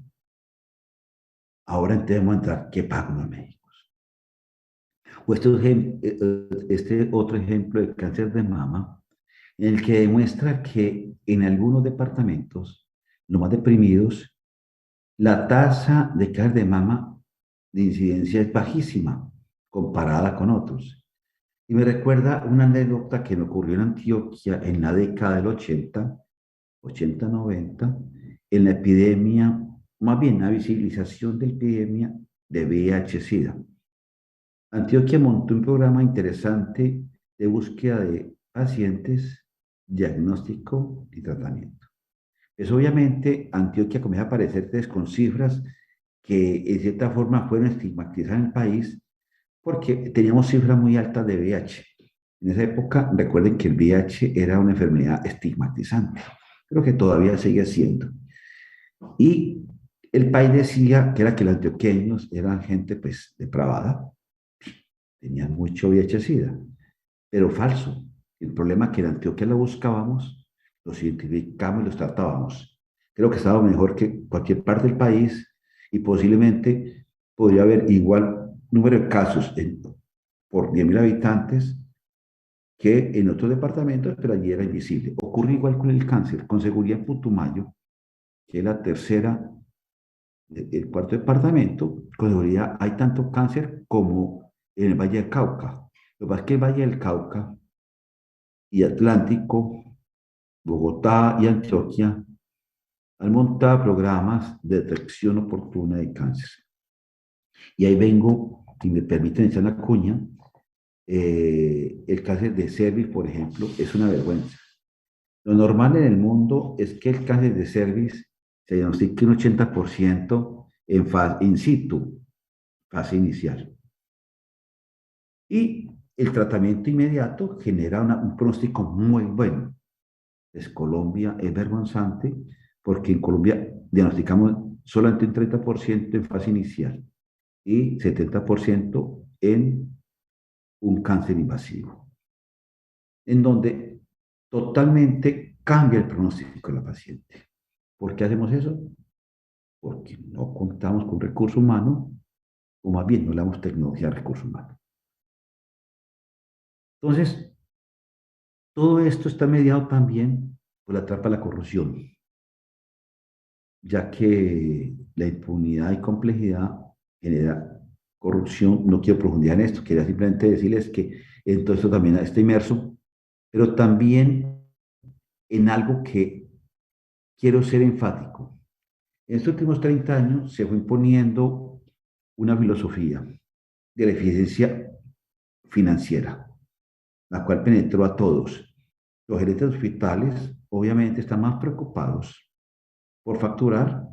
Ahora entonces vamos a entrar, ¿qué pagan los médicos? O este otro ejemplo de cáncer de mama, en el que demuestra que en algunos departamentos, los más deprimidos, la tasa de cáncer de mama de incidencia es bajísima comparada con otros. Y me recuerda una anécdota que me ocurrió en Antioquia en la década del 80, en la epidemia, más bien la visibilización de la epidemia de VIH-Sida. Antioquia montó un programa interesante de búsqueda de pacientes, diagnóstico y tratamiento. Eso obviamente Antioquia comienza a aparecer con cifras que en cierta forma fueron estigmatizadas en el país porque teníamos cifras muy altas de VIH. En esa época, recuerden que el VIH era una enfermedad estigmatizante, creo que todavía sigue siendo. Y el país decía que era que los antioqueños eran gente pues depravada, tenían mucho VIH-Sida, pero falso. El problema es que en Antioquia lo buscábamos, los identificamos y los tratábamos. Creo que estaba mejor que cualquier parte del país y posiblemente podría haber igual número de casos por 10.000 habitantes que en otros departamentos, pero allí era invisible. Ocurre igual con el cáncer, con seguridad en Putumayo, que es la tercera, el cuarto departamento, con seguridad hay tanto cáncer como en el Valle del Cauca. Lo que pasa es que el Valle del Cauca y Atlántico, Bogotá y Antioquia han montado programas de detección oportuna de cáncer. Y ahí vengo, si me permiten echar la cuña, el cáncer de cervix, por ejemplo, es una vergüenza. Lo normal en el mundo es que el cáncer de cervix se diagnostique un 80% in situ, fase inicial. Y el tratamiento inmediato genera un pronóstico muy bueno. Pues Colombia es vergonzante porque en Colombia diagnosticamos solamente un 30% en fase inicial y 70% en un cáncer invasivo, en donde totalmente cambia el pronóstico de la paciente. ¿Por qué hacemos eso? Porque no contamos con recurso humano, o más bien no le damos tecnología al recurso humano. Entonces, todo esto está mediado también por la trampa de la corrupción, ya que la impunidad y complejidad genera corrupción. No quiero profundizar en esto, quería simplemente decirles que en todo esto también está inmerso, pero también en algo que quiero ser enfático. En estos últimos 30 años se fue imponiendo una filosofía de la eficiencia financiera, la cual penetró a todos. Los gerentes de hospitales obviamente están más preocupados por facturar,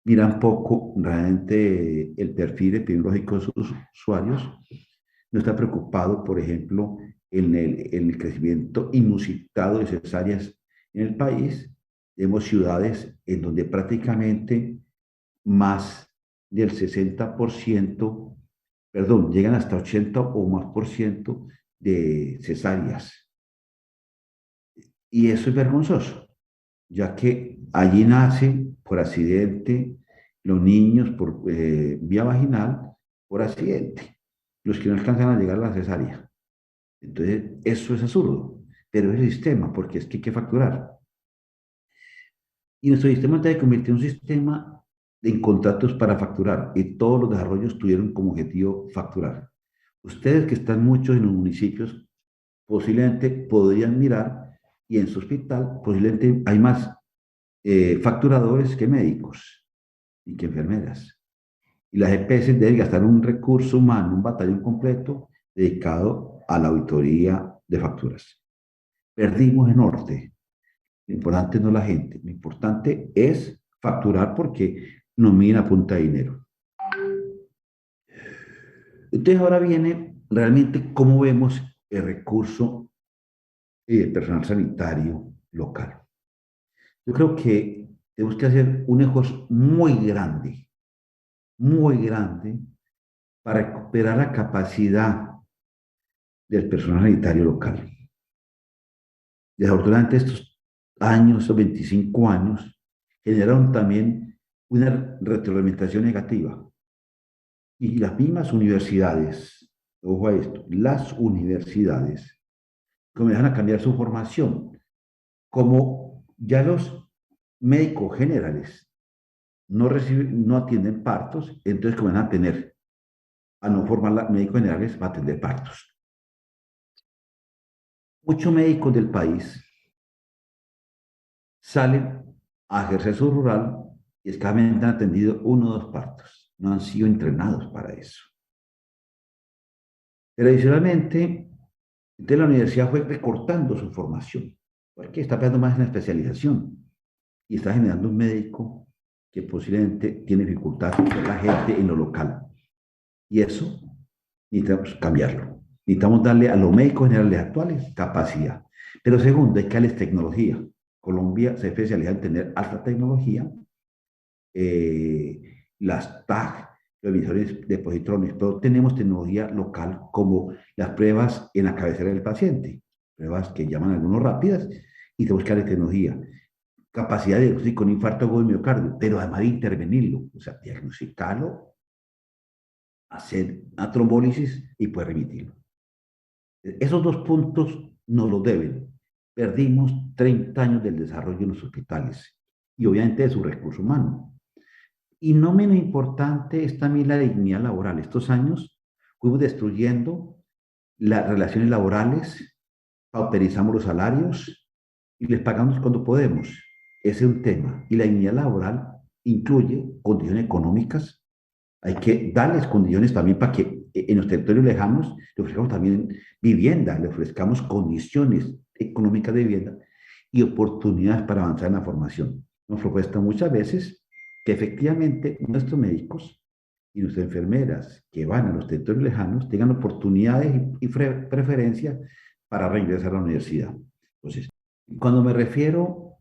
miran poco realmente el perfil epidemiológico de sus usuarios, no está preocupado, por ejemplo, en el crecimiento inusitado de cesáreas en el país. Tenemos ciudades en donde prácticamente más del 60%, perdón, llegan hasta 80 o más por ciento de cesáreas. Y eso es vergonzoso, ya que allí nacen por accidente los niños por vía vaginal, por accidente, los que no alcanzan a llegar a la cesárea. Entonces, eso es absurdo, pero es el sistema, porque es que hay que facturar. Y nuestro sistema se convirtió en un sistema de contratos para facturar, y todos los desarrollos tuvieron como objetivo facturar. Ustedes que están muchos en los municipios, posiblemente podrían mirar, y en su hospital posiblemente hay más facturadores que médicos y que enfermeras. Y las EPS deben gastar un recurso humano, un batallón completo dedicado a la auditoría de facturas. perdimos el norte. Lo importante no es la gente, lo importante es facturar porque nos miden a punta de dinero. Entonces ahora viene realmente cómo vemos el recurso del personal sanitario local. Yo creo que tenemos que hacer un esfuerzo muy grande, para recuperar la capacidad del personal sanitario local. Desafortunadamente estos años, estos 25 años, generaron también una retroalimentación negativa. Y las mismas universidades, ojo a esto, las universidades comienzan a cambiar su formación. Como ya los médicos generales no atienden partos, entonces comienzan a no formar médicos generales para atender partos. Muchos médicos del país salen a ejercer su rural y escasamente han atendido 1 o 2 partos. No han sido entrenados para eso. Pero adicionalmente, entonces la universidad fue recortando su formación, porque está pegando más en la especialización y está generando un médico que posiblemente tiene dificultad con la gente en lo local. Y eso necesitamos cambiarlo. Necesitamos darle a los médicos generales actuales capacidad. Pero segundo, hay que darles tecnología. Colombia se especializa en tener alta tecnología, las TAG, los emisores de positrones, pero tenemos tecnología local como las pruebas en la cabecera del paciente, pruebas que llaman algunos rápidas, y tenemos que darle tecnología, capacidad de diagnóstico con infarto agudo de miocardio, pero además de intervenirlo, o sea, diagnosticarlo, hacer una trombólisis y poder remitirlo. Esos 2 puntos nos lo deben. Perdimos 30 años del desarrollo en los hospitales y obviamente de su recurso humano. Y no menos importante es también la dignidad laboral. Estos años fuimos destruyendo las relaciones laborales, pauperizamos los salarios y les pagamos cuando podemos. Ese es un tema. Y la dignidad laboral incluye condiciones económicas. Hay que darles condiciones también para que en los territorios lejanos le ofrezcamos también vivienda, le ofrezcamos condiciones económicas de vivienda y oportunidades para avanzar en la formación. Nos propuesto muchas veces que efectivamente nuestros médicos y nuestras enfermeras que van a los territorios lejanos tengan oportunidades y preferencias para reingresar a la universidad. Entonces, cuando me refiero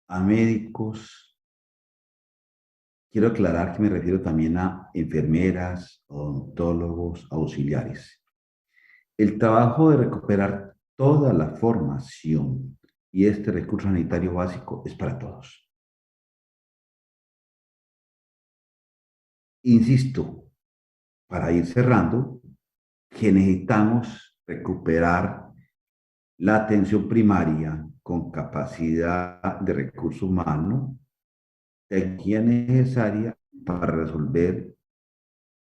a médicos, quiero aclarar que me refiero también a enfermeras, odontólogos, auxiliares. El trabajo de recuperar toda la formación y este recurso sanitario básico es para todos. Insisto, para ir cerrando, que necesitamos recuperar la atención primaria con capacidad de recurso humano, tecnología necesaria para resolver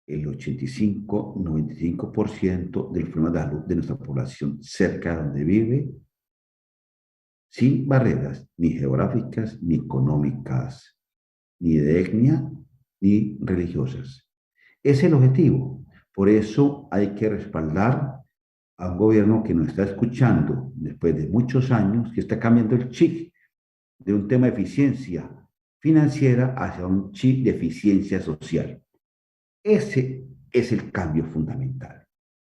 el 85-95% del problema de salud de nuestra población cerca de donde vive, sin barreras ni geográficas, ni económicas, ni de etnia, ni religiosas. Ese es el objetivo. Por eso hay que respaldar a un gobierno que nos está escuchando después de muchos años, que está cambiando el chip de un tema de eficiencia financiera hacia un chip de eficiencia social. Ese es el cambio fundamental.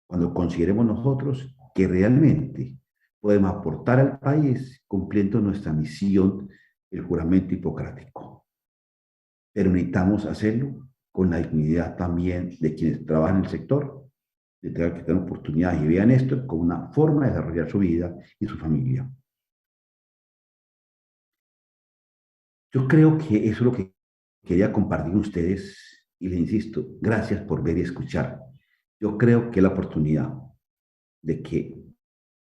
Cuando consideremos nosotros que realmente podemos aportar al país cumpliendo nuestra misión, el juramento hipocrático. Pero necesitamos hacerlo con la dignidad también de quienes trabajan en el sector, de tener que tener oportunidades y vean esto como una forma de desarrollar su vida y su familia. Yo creo que eso es lo que quería compartir con ustedes y les insisto, gracias por ver y escuchar. Yo creo que la oportunidad de que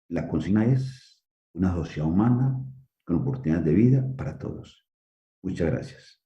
la consigna es una sociedad humana con oportunidades de vida para todos. Muchas gracias.